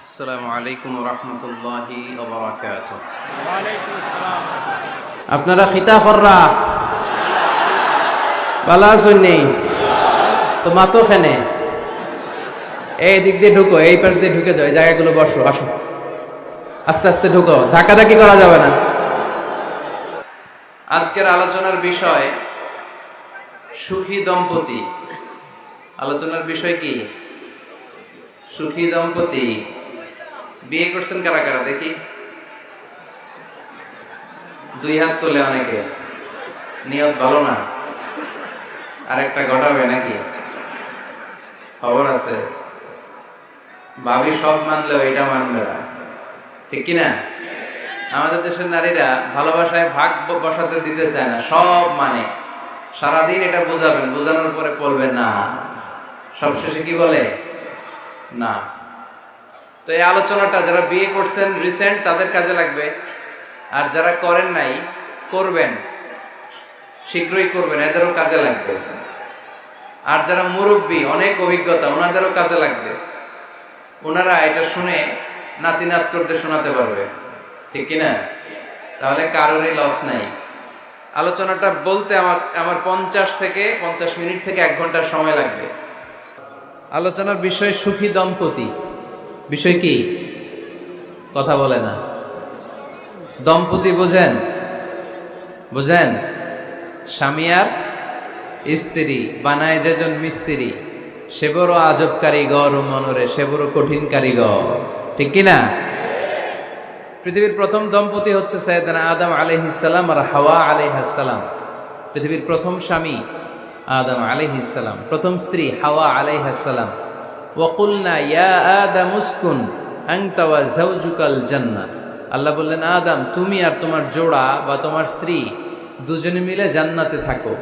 আসসালামু আলাইকুম রহমতুল্লাহি ওয়া ওয়ালাইকুম আসসালাম। আপনারা খিতা কররা বালা শুননি তো মাতো খেনে এই দিক দিয়ে ঢুকো, এই পাশ দিয়ে ঢুকে যাও, এই জায়গাগুলো বসো, আসো আস্তে আস্তে ঢুকো, ধাক্কাধাক্কি করা যাবে না। আজকের আলোচনার বিষয় সুখী দম্পতি। আলোচনার বিষয় কি? সুখী দম্পতি। বিয়ে করছেন কারা কারা দেখি? দুই হাত তোলে অনেকে। নিয়ত ভালো না, আরেকটা ঘটাবে নাকি? খবর আছে? ভাবি সব মানলেও এটা মানবে না, ঠিক কিনা? আমাদের দেশের নারীরা ভালোবাসায় ভাগ বসাতে দিতে চায় না, সব মানে। সারাদিন এটা বোঝাবেন, বোঝানোর পরে বলবেন না, সবশেষে কি বলে? না। তো এই আলোচনাটা যারা বিয়ে করছেন রিসেন্ট তাদের কাজে লাগবে, আর যারা করেন নাই করবেন, শীঘ্রই করবেন, এদেরও কাজে লাগবে। আর যারা মুরব্বী, অনেক অভিজ্ঞতা, ওনাদেরও কাজে লাগবে। ওনারা এটা শুনে নাতি নাত করতে শোনাতে পারবে, ঠিক কিনা? তাহলে কারোরই লস নাই। আলোচনাটা বলতে আমার 50 মিনিট থেকে 1 ঘন্টার সময় লাগবে। আলোচনার বিষয় সুখী দম্পতি। বিষয় কি? কথা বলে না। দম্পতি বোঝেন? বোঝেন? স্বামী আর স্ত্রী বানায় যেজন মিস্ত্রি, সে বড় আজব কারিগর ও মনরে সে বড় কঠিন কারিগর, ঠিক কিনা? পৃথিবীর প্রথম দম্পতি হচ্ছে সাইয়েদনা আদম আলাইহিস সালাম আর হাওয়া আলাইহাস সালাম। পৃথিবীর প্রথম স্বামী আদম আলাইহিস সালাম, প্রথম স্ত্রী হাওয়া আলাইহাস সালাম। ওয়াকুলনা ইয়া আদম উসকুন আনতা ওয়া যাওজুকাল জান্নাহ। আল্লাহ বললেন, আদম তুমি আর তোমার জোড়া বা তোমার স্ত্রী দুজনে মিলে জান্নাতে থাকো।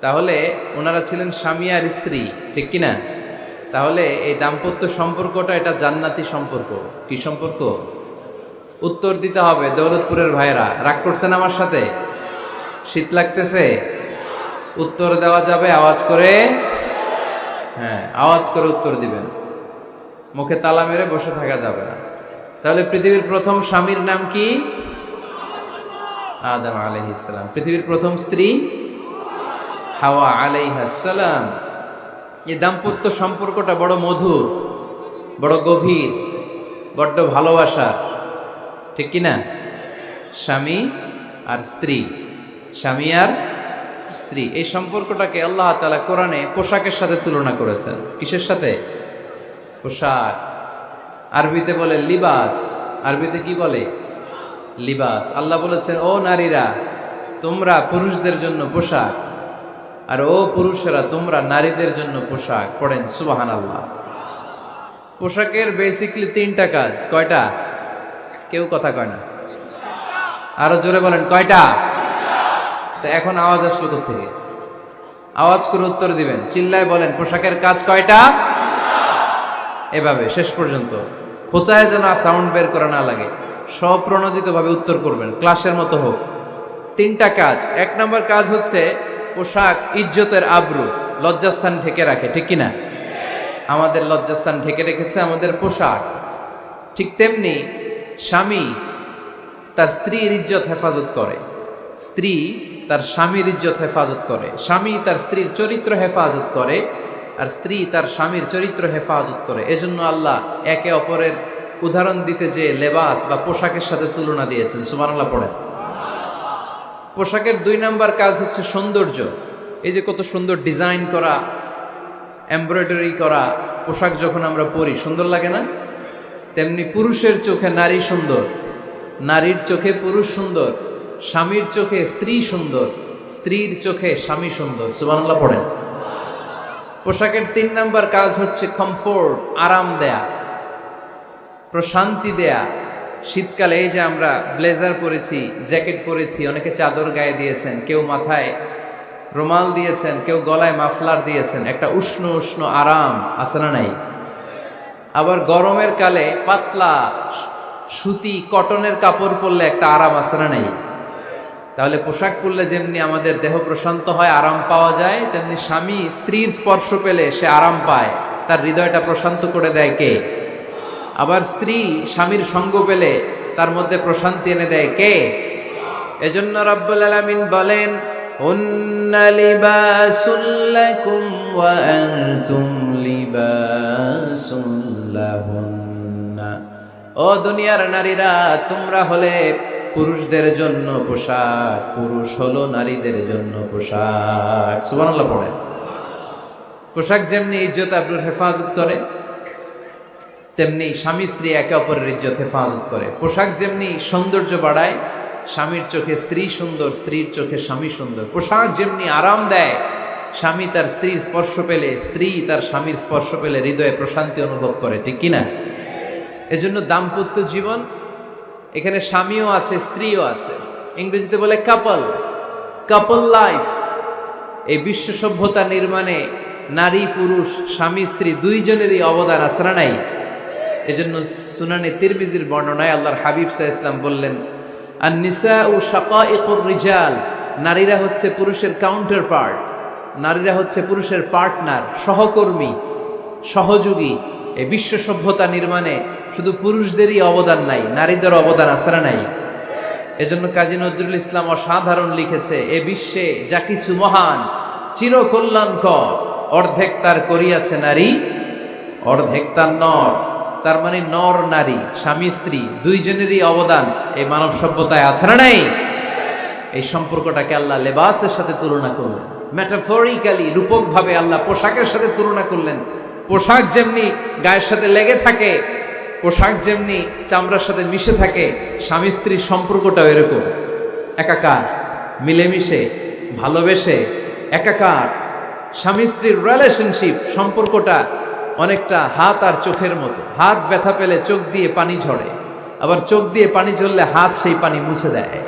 তাহলে ওনারা ছিলেন স্বামী আর স্ত্রী, ঠিক কিনা? তাহলে এই দাম্পত্য সম্পর্কটা এটা জান্নাতি সম্পর্ক। কি সম্পর্ক? উত্তর দিতে হবে। দৌলতপুরের ভাইরা রাগ করছেন আমার সাথে? শীত লাগতেছে? উত্তর দেওয়া যাবে আওয়াজ করে? হ্যাঁ, আওয়াজ করে উত্তর দিবেন, মুখে তালা মেরে বসে থাকা যাবে না। তাহলে পৃথিবীর প্রথম স্বামীর নাম কি? আদম আলাইহিস সালাম। পৃথিবীর প্রথম স্ত্রী হাওয়া আলাইহাস সালাম। এই দাম্পত্য সম্পর্কটা বড় মধুর, বড় গভীর, বড্ড ভালোবাসার, ঠিক কিনা? স্বামী আর স্ত্রী, স্বামী আর স্ত্রী, এই সম্পর্কটাকে আল্লাহ তাআলা কোরআনে পোশাকের সাথে তুলনা করেছেন। কিসের সাথে? পোশাক। আরবিতে বলে লিবাস। আরবিতে কি বলে? লিবাস। আল্লাহ বলেছেন, ও নারীরা তোমরা পুরুষদের জন্য পোশাক, আর ও পুরুষেরা তোমরা নারীদের জন্য পোশাক। পড়েন সুবহানাল্লাহ। পোশাকের বেসিকলি 3টা কাজ। কয়টা? কেউ কথা কয় না, আরো জোরে বলেন কয়টা? তো এখন আওয়াজ আসলো কোত্থেকে? আওয়াজ করে উত্তর দিবেন, চিল্লায় বলেন পোশাকের কাজ কয়টা? এভাবে শেষ পর্যন্ত খোঁচায় যেন সাউন্ড বের করা না লাগে, স্বপ্রণোদিত ভাবে উত্তর করবেন, ক্লাসের মতো হোক। 3টা কাজ। 1 নম্বর কাজ হচ্ছে পোশাক ইজ্জতের আবরু, লজ্জাস্থান ঢেকে রাখে, ঠিক কিনা? আমাদের লজ্জাস্থান ঢেকে রেখেছে আমাদের পোশাক। ঠিক তেমনি স্বামী তার স্ত্রীর ইজ্জত হেফাজত করে, স্ত্রী তার স্বামীর ইজ্জত হেফাজত করে, স্বামী তার স্ত্রীর চরিত্র হেফাজত করে, আর স্ত্রী তার স্বামীর চরিত্র হেফাজত করে। এজন্য আল্লাহ একে অপরের উদাহরণ দিতে যে লেবাস বা পোশাকের সাথে তুলনা দিয়েছেন। সুবহানাল্লাহ পড়েন। পোশাকের 2 নম্বর কাজ হচ্ছে সৌন্দর্য। এই যে কত সুন্দর ডিজাইন করা, এমব্রয়ডারি করা পোশাক যখন আমরা পরি সুন্দর লাগে না? তেমনি পুরুষের চোখে নারী সুন্দর, নারীর চোখে পুরুষ সুন্দর, স্বামীর চোখে স্ত্রী সুন্দর, স্ত্রীর চোখে স্বামী সুন্দর। সুবহানাল্লাহ পড়েন। পোশাকের 3 নম্বর কাজ হচ্ছে কমফোর্ট, আরাম দেয়া, প্রশান্তি দেয়া। শীতকালে এই যে আমরা ব্লেজার পরেছি, জ্যাকেট পরেছি, অনেকে চাদর গায়ে দিয়েছেন, কেউ মাথায় রুমাল দিয়েছেন, কেউ গলায় মাফলার দিয়েছেন, একটা উষ্ণ উষ্ণ আরাম আছে না নাই? আবার গরমের কালে পাতলা সুতি কটনের কাপড় পরলে একটা আরাম আছে না নাই? তাহলে পোশাক পরলে যেমনি আমাদের দেহ প্রশান্ত হয়, আরাম পাওয়া যায়, তেমনি স্বামী স্ত্রীর স্পর্শ পেলে সে আরাম পায়, তার হৃদয়টা প্রশান্ত করে দেয় কে? আবার স্ত্রী স্বামীর সঙ্গ পেলে তার মধ্যে প্রশান্তি এনে দেয় কে? এজন্য রব্বুল আলামিন বলেন, হুন্না লিবাসুল লাকুম ওয়া আনতুম লিবাসুল লাহুন্না। ও দুনিয়ার নারীরা, তোমরা হলে পুরুষদের জন্য পোশাক, পুরুষ হলো নারীদের জন্য পোশাক। সুবহানাল্লাহ পড়েন। পোশাক যেমনি ইজ্জত আবরুর হেফাজত করে, তেমনি স্বামী স্ত্রী একে অপরের ইজ্জত হেফাজত করে। পোশাক যেমনি সৌন্দর্য বাড়ায়, স্বামীর চোখে স্ত্রী সুন্দর, স্ত্রীর চোখে স্বামী সুন্দর। পোশাক যেমনি আরাম দেয়, স্বামী তার স্ত্রীর স্পর্শ পেলে, স্ত্রী তার স্বামীর স্পর্শ পেলে হৃদয়ে প্রশান্তি অনুভব করে, ঠিক কিনা? এজন্য দাম্পত্য জীবন, এখানে স্বামীও আছে স্ত্রীও আছে, ইংরেজিতে বলে কাপল, কাপল লাইফ। এই বিশ্ব সভ্যতা নির্মাণে নারী পুরুষ স্বামী স্ত্রী দুইজনেরই অবদান আছে না নাই? এজন্য সুনানে তিরমিজির বর্ণনায় আল্লাহর হাবিব সাল্লাল্লাহু আলাইহি ওয়াসাল্লাম বললেন, আন-নিসাউ শাকাইকুর রিজাল, নারীরা হচ্ছে পুরুষের কাউন্টার পার্ট, নারীরা হচ্ছে পুরুষের পার্টনার, সহকর্মী, সহযোগী। এই বিশ্ব সভ্যতা নির্মাণে শুধু পুরুষদেরই অবদান নাই, নারীদের অবদান আছে না নাই? এজন্য কাজী নজরুল ইসলাম অসাধারণ লিখেছে, এ বিশ্বে যা কিছু মহান চিরকল্যাণকর, অর্ধেক তার করিয়াছে নারী, অর্ধেক তার নর। তার মানে নর নারী, স্বামী স্ত্রী দুইজনেরই অবদান এই মানব সভ্যতায় আছে না নাই? এই সম্পর্কটাকে আল্লাহ লেবাসের সাথে তুলনা করলেন, মেটাফরিক্যালি, রূপক ভাবে আল্লাহ পোশাকের সাথে তুলনা করলেন। পোশাক যেমনি গায়ের সাথে লেগে থাকে, পোশাক যেমনি চামড়ার সাথে মিশে থাকে, স্বামী স্ত্রীর সম্পর্কটাও এরকম, একাকার, মিলেমিশে, ভালোবেসে একাকার। স্বামী স্ত্রীর রিলেশনশিপ সম্পর্কটা অনেকটা হাত আর চোখের মতো। হাত ব্যথা পেলে চোখ দিয়ে পানি ঝরে, আবার চোখ দিয়ে পানি ঝরলে হাত সেই পানি মুছে দেয়,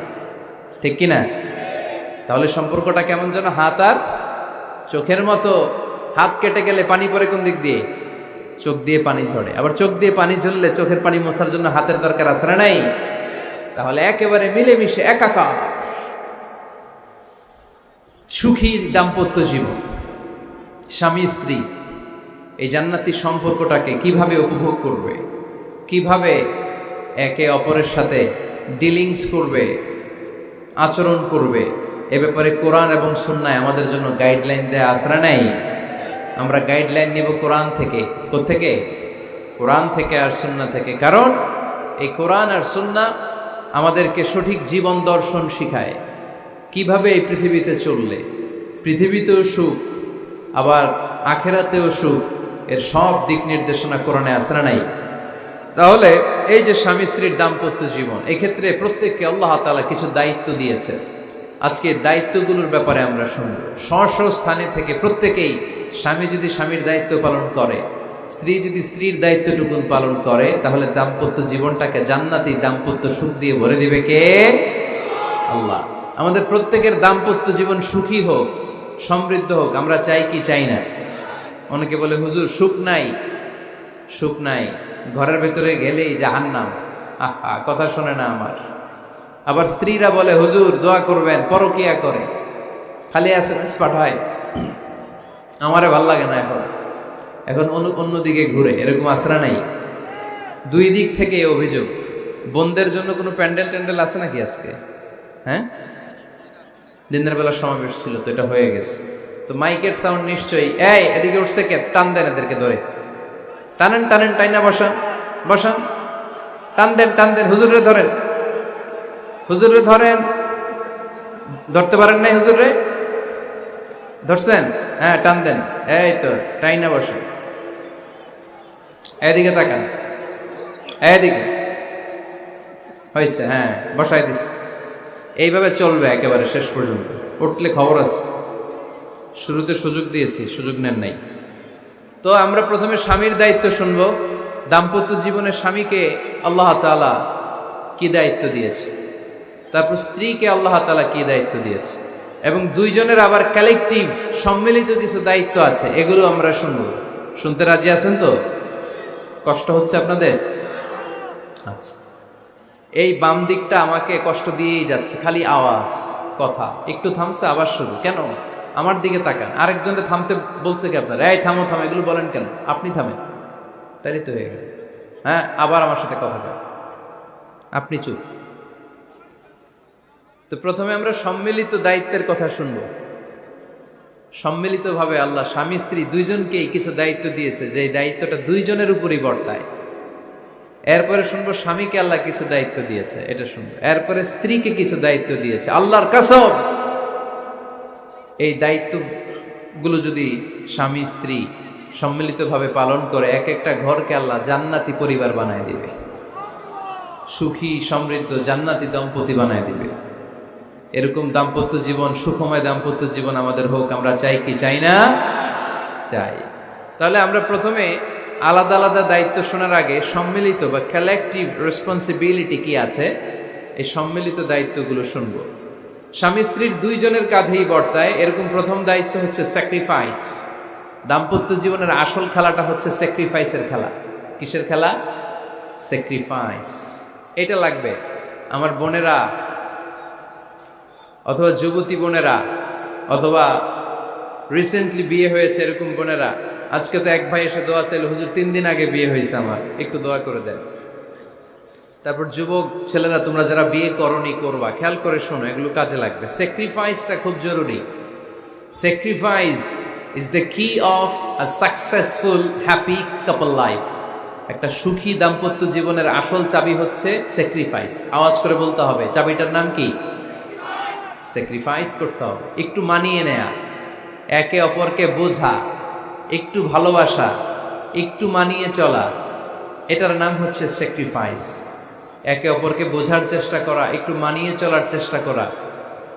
ঠিক কিনা? তাহলে সম্পর্কটা কেমন যেন হাত আর চোখের মতো। হাত কেটে গেলে পানি পড়ে কোন দিক দিয়ে? চোখ দিয়ে পানি ঝরে। আবার চোখ দিয়ে পানি ঝরলে চোখের পানি মোছার জন্য হাতের দরকার আছে না নাই? তাহলে একেবারে মিলেমিশে একাকার সুখী দাম্পত্য জীবন। স্বামী স্ত্রী এই জান্নাতি সম্পর্কটাকে কিভাবে উপভোগ করবে, কিভাবে একে অপরের সাথে ডিলিংস করবে, আচরণ করবে, এ ব্যাপারে কোরআন এবং সুন্নায় আমাদের জন্য গাইডলাইন দেয়া আছে না নাই? আমরা গাইডলাইন নিব কোরআন থেকে। কোত্থেকে? কোরআন থেকে আর সুন্নাহ থেকে। কারণ এই কোরআন আর সুন্নাহ আমাদেরকে সঠিক জীবন দর্শন শিখায়, কিভাবে এই পৃথিবীতে চললে পৃথিবীতেও সুখ, আবার আখেরাতেও সুখ, এর সব দিক নির্দেশনা কোরআনে আছে না নাই? তাহলে এই যে স্বামী স্ত্রীর দাম্পত্য জীবন, এক্ষেত্রে প্রত্যেককে আল্লাহ তাআলা কিছু দায়িত্ব দিয়েছে। আজকে দায়িত্বগুলোর ব্যাপারে আমরা শুনব। স্ব স্থানে থেকে প্রত্যেকেই, স্বামী যদি স্বামীর দায়িত্ব পালন করে, স্ত্রী যদি স্ত্রীর দায়িত্বটুকু পালন করে, তাহলে দাম্পত্য জীবনটাকে জান্নাতি দাম্পত্য সুখ দিয়ে ভরে দিবে কে? আল্লাহ। আমাদের প্রত্যেকের দাম্পত্য জীবন সুখী হোক, সমৃদ্ধ হোক, আমরা চাই কি চাই না? অনেকে বলে, হুজুর সুখ নাই, সুখ নাই, ঘরের ভেতরে গেলেই জাহান্নাম। আহা, কথা শোনে না আমার। আবার স্ত্রীরা বলে, হুজুর দোয়া করবেন, পরকিয়া করে, খালি এসএমএস পাঠায়, আমারে ভাল লাগে না, এখন অন্যদিকে ঘুরে। এরকম আসরা নাই? দুই দিক থেকে অভিযোগ। বোনদের জন্য কোনো প্যান্ডেল ট্যান্ডেল আছে নাকি আজকে? হ্যাঁ, দিনের বেলা সমাবেশ ছিল তো, এটা হয়ে গেছে তো মাইকের সাউন্ড নিশ্চয়ই। এই এদিকে উঠছে কে? টান দেন এদেরকে ধরে, টানেন টানেন, টাইনা বসান বসান, টান দেন টান দেন, হুজুরে ধরেন, হুজুরে ধরেন। ধরতে পারেন নাই হুজুরে? ধরছেন? হ্যাঁ, টান দেন। এই তো, টাইনা বসেন। এদিকে তাকান, এদিকে হয়েছে, হ্যাঁ বসাই দিচ্ছে। এইভাবে চলবে একেবারে শেষ পর্যন্ত। উঠলে খবর আছে। শুরুতে সুযোগ দিয়েছি, সুযোগ নেন নাই। তো আমরা প্রথমে স্বামীর দায়িত্ব শুনবো। দাম্পত্য জীবনে স্বামীকে আল্লাহ তাআলা কি দায়িত্ব দিয়েছে, তারপর স্ত্রীকে আল্লাহ তাআলা কি দায়িত্ব দিয়েছে, এবং দুইজনের আবার কালেকটিভ সম্মিলিত কিছু দায়িত্ব আছে, এগুলো আমরা শুনবো। শুনতে রাজি আছেন তো? কষ্ট হচ্ছে আপনাদের? আচ্ছা, এই বাম দিকটা আমাকে কষ্ট দিয়েই যাচ্ছে, খালি আওয়াজ, কথা। একটু থামছে, আবার শুরু। কেন? আমার দিকে তাকান। আরেকজনকে থামতে বলছে কি আপনার? এই থামো থামো, এগুলো বলেন কেন? আপনি থামেন, তাই তো হয়ে গেল। হ্যাঁ, আবার আমার সাথে কথা বল, আপনি চুপ। তো প্রথমে আমরা সম্মিলিত দায়িত্বের কথা শুনবো। সম্মিলিতভাবে আল্লাহ স্বামী স্ত্রী দুইজনকেই কিছু দায়িত্ব দিয়েছে, যে দায়িত্বটা দুইজনের উপরই বর্তায়। এরপরে শুনবো স্বামীকে আল্লাহ কিছু দায়িত্ব দিয়েছে, এটা শুনবো। এরপরে স্ত্রীকে কিছু দায়িত্ব দিয়েছে। আল্লাহর কসম, এই দায়িত্বগুলো যদি স্বামী স্ত্রী সম্মিলিতভাবে পালন করে, এক একটা ঘরকে আল্লাহ জান্নাতি পরিবার বানায় দিবে, সুখী সমৃদ্ধ জান্নাতি দম্পতি বানায় দিবে। এরকম দাম্পত্য জীবন, সুখময় দাম্পত্য জীবন আমাদের হোক। আমরা চাই কি চাই না? চাই। তাহলে আমরা প্রথমে আলাদা আলাদা দায়িত্ব শোনার আগে সম্মিলিত বা কালেকটিভ রেসপন্সিবিলিটি কি আছে, এই সম্মিলিত দায়িত্বগুলো শুনবো। স্বামী স্ত্রীর দুইজনের কাঁধেই বর্তায় এরকম প্রথম দায়িত্ব হচ্ছে স্যাক্রিফাইস। দাম্পত্য জীবনের আসল খেলাটা হচ্ছে স্যাক্রিফাইসের খেলা। কিসের খেলা? স্যাক্রিফাইস। এটা লাগবে। আমার বোনেরা অথবা যুবতী বোনেরা অথবা রিসেন্টলি বিয়ে হয়েছে এরকম বোনেরা, আজকে তো এক ভাই এসে দোয়া চাইলো, হুজুর 3 দিন আগে বিয়ে হয়েছে আমার, একটু দোয়া করে দেন। তারপর যুবক ছেলেরা, তোমরা যারা বিয়ে করনি করবা, খেয়াল করে শোনো, এগুলো কাজে লাগবে। স্যাক্রিফাইসটা খুব জরুরি। স্যাক্রিফাইস ইজ দ্য কি of a successful happy couple life. একটা সুখী দাম্পত্য জীবনের আসল চাবি হচ্ছে স্যাক্রিফাইস। আওয়াজ করে বলতে হবে, চাবিটার নাম কি? স্যাক্রিফাইস করতে হবে। একটু মানিয়ে নেয়া, একে অপরকে বোঝা, একটু ভালোবাসা, একটু মানিয়ে চলা, এটার নাম হচ্ছে স্যাক্রিফাইস। একে অপরকে বোঝার চেষ্টা করা, একটু মানিয়ে চলার চেষ্টা করা,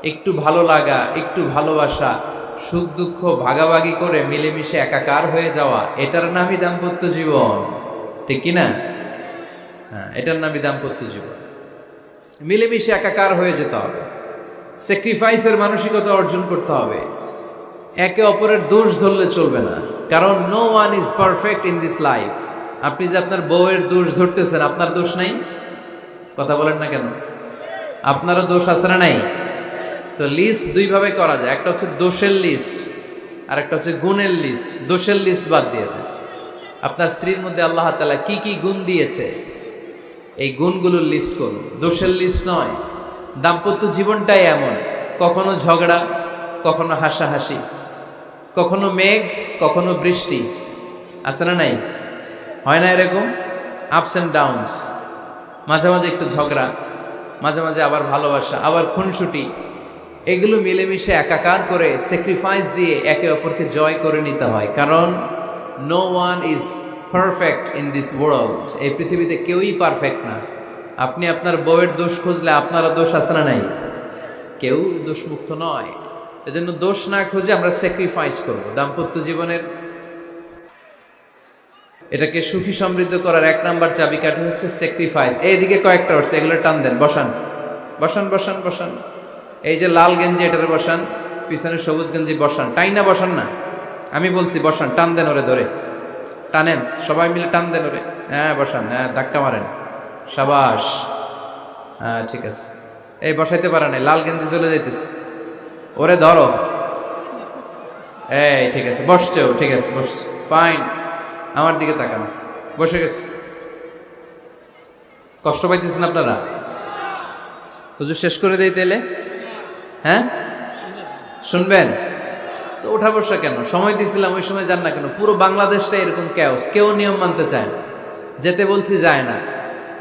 একটু ভালো লাগা, একটু ভালোবাসা, সুখ দুঃখ ভাগাভাগি করে মিলেমিশে একাকার হয়ে যাওয়া, এটার নামই দাম্পত্য জীবন। ঠিক কিনা? হ্যাঁ, এটার নামই দাম্পত্য জীবন। মিলেমিশে একাকার হয়ে যেতে হবে, স্যাক্রিফাইসের মানসিকতা অর্জন করতে হবে। একে অপরের দোষ ধরলে চলবে না, কারণ no one is perfect in this life. আপনি যে আপনার বউয়ের দোষ ধরতেছেন, আপনার দোষ নাই? কথা বলেন না কেন? আপনারও দোষ আছে না নাই? তো লিস্ট দুইভাবে করা যায়, একটা হচ্ছে দোষের লিস্ট আর একটা হচ্ছে গুণের লিস্ট। দোষের লিস্ট বাদ দিয়ে দেন। আপনার স্ত্রীর মধ্যে আল্লাহ তাআলা কি কি গুণ দিয়েছে, এই গুণগুলোর লিস্ট করুন, দোষের লিস্ট নয়। দাম্পত্য জীবনটাই এমন, কখনো ঝগড়া, কখনো হাসাহাসি, কখনো মেঘ, কখনো বৃষ্টি, আছে না নাই? হয় না এরকম? Ups and downs. মাঝে মাঝে একটু ঝগড়া, মাঝে মাঝে আবার ভালোবাসা, আবার খুনসুটি, এগুলো মিলেমিশে একাকার করে স্যাক্রিফাইস দিয়ে একে অপরকে জয় করে নিতে হয়। কারণ no one is perfect in this world. এই পৃথিবীতে কেউই পারফেক্ট না। আপনি আপনার বউয়ের দোষ খুঁজলে আপনারও দোষ আছে না নাই? কেউ দোষমুক্ত নয়। এজন্য দোষ না খুঁজে আমরা স্যাক্রিফাইস করব। দাম্পত্য জীবনের এটাকে সুখী সমৃদ্ধ করার 1 নাম্বার চাবিকাঠি হচ্ছে স্যাক্রিফাইস। এইদিকে কয়েকটা হচ্ছে, এগুলো টান দেন, বসান বসান বসান বসান। এই যে লাল গেঞ্জি, এটারে বসান, পিছনে সবুজ গেঞ্জি বসান, টাইনা বসান না, আমি বলছি বসান, টান দেন ওরে ধরে, টানেন সবাই মিলে, টান দেন ওরে। হ্যাঁ বসান, হ্যাঁ ধাক্কা মারেন, সাবাস, হ্যাঁ ঠিক আছে। এই বসাইতে পারে না, লাল গেঞ্জি চলে যাইতেছে, ওরে ধরো, এই ঠিক আছে, বসছে ও, ঠিক আছে বসছে, ফাইন, আমার দিকে তাকান, বসে গেছে। কষ্ট পাইতেছেন আপনারা? হুজুর শেষ করে দেই তাইলে? হ্যাঁ শুনবেন তো? ওঠা বসা কেন? সময় দিয়েছিলাম, ওই সময় যান না কেন? পুরো বাংলাদেশটা এরকম ক্যাওস, কেউ নিয়ম মানতে চায় না। যেতে বলছি যায় না,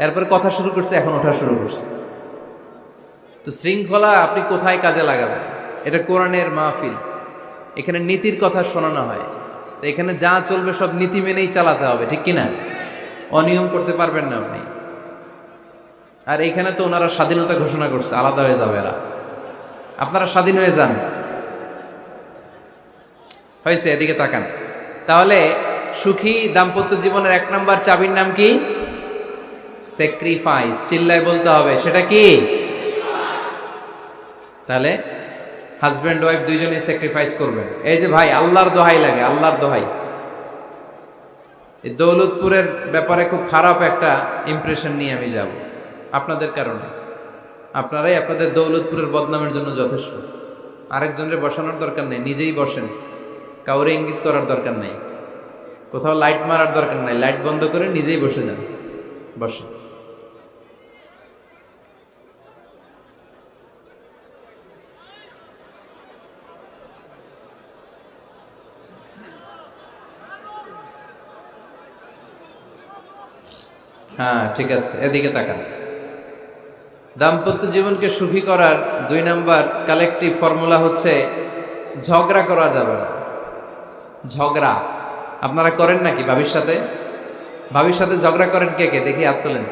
এরপর কথা শুরু করছে, এখন ওঠা শুরু করছে। তো শৃঙ্খলা আপনি কোথায় কাজে লাগাবেন? এটা কোরআনের মাহফিল, এখানে নীতির কথা শোনানো হয়। তো এখানে যা চলবে সব নীতি মেনেই চালাতে হবে, ঠিক কিনা? অনিয়ম করতে পারবেন না আপনি। আর এইখানে তো ওনারা স্বাধীনতা ঘোষণা করছে, আলাদা হয়ে যাবে এরা, আপনারা স্বাধীন হয়ে যান। হয়েছে? এদিকে তাকান। তাহলে সুখী দাম্পত্য জীবনের 1 নাম্বার চাবির নাম কি? স্যাক্রিফাইস। চিল্লায় বলতে হবে, সেটা কি? তাহলে হাজব্যান্ড ওয়াইফ দুইজনেই স্যাক্রিফাইস করবেন। এই যে ভাই, আল্লাহর দোহাই লাগে, আল্লাহর দোহাই, এই দৌলতপুরের ব্যাপারে খুব খারাপ একটা ইমপ্রেশন নিয়ে আমি যাব আপনাদের কারণে। আপনারাই আপনাদের দৌলতপুরের বদনামের জন্য যথেষ্ট। আরেকজনের বসানোর দরকার নেই, নিজেই বসেন, কাউরে ইঙ্গিত করার দরকার নেই, কোথাও লাইট মারার দরকার নাই, লাইট বন্ধ করে নিজেই বসে যান। বসে। হ্যাঁ, ঠিক আছে, এদিকে তাকান। দাম্পত্য জীবনকে সুখী করার 2 নাম্বার কালেকটিভ ফর্মুলা হচ্ছে ঝগড়া করা যাবে না। ঝগড়া আপনারা করেন নাকি ভাবির সাথে? ভাবির সাথে ঝগড়া করেন কে কে? দেখি হাত তোলেন।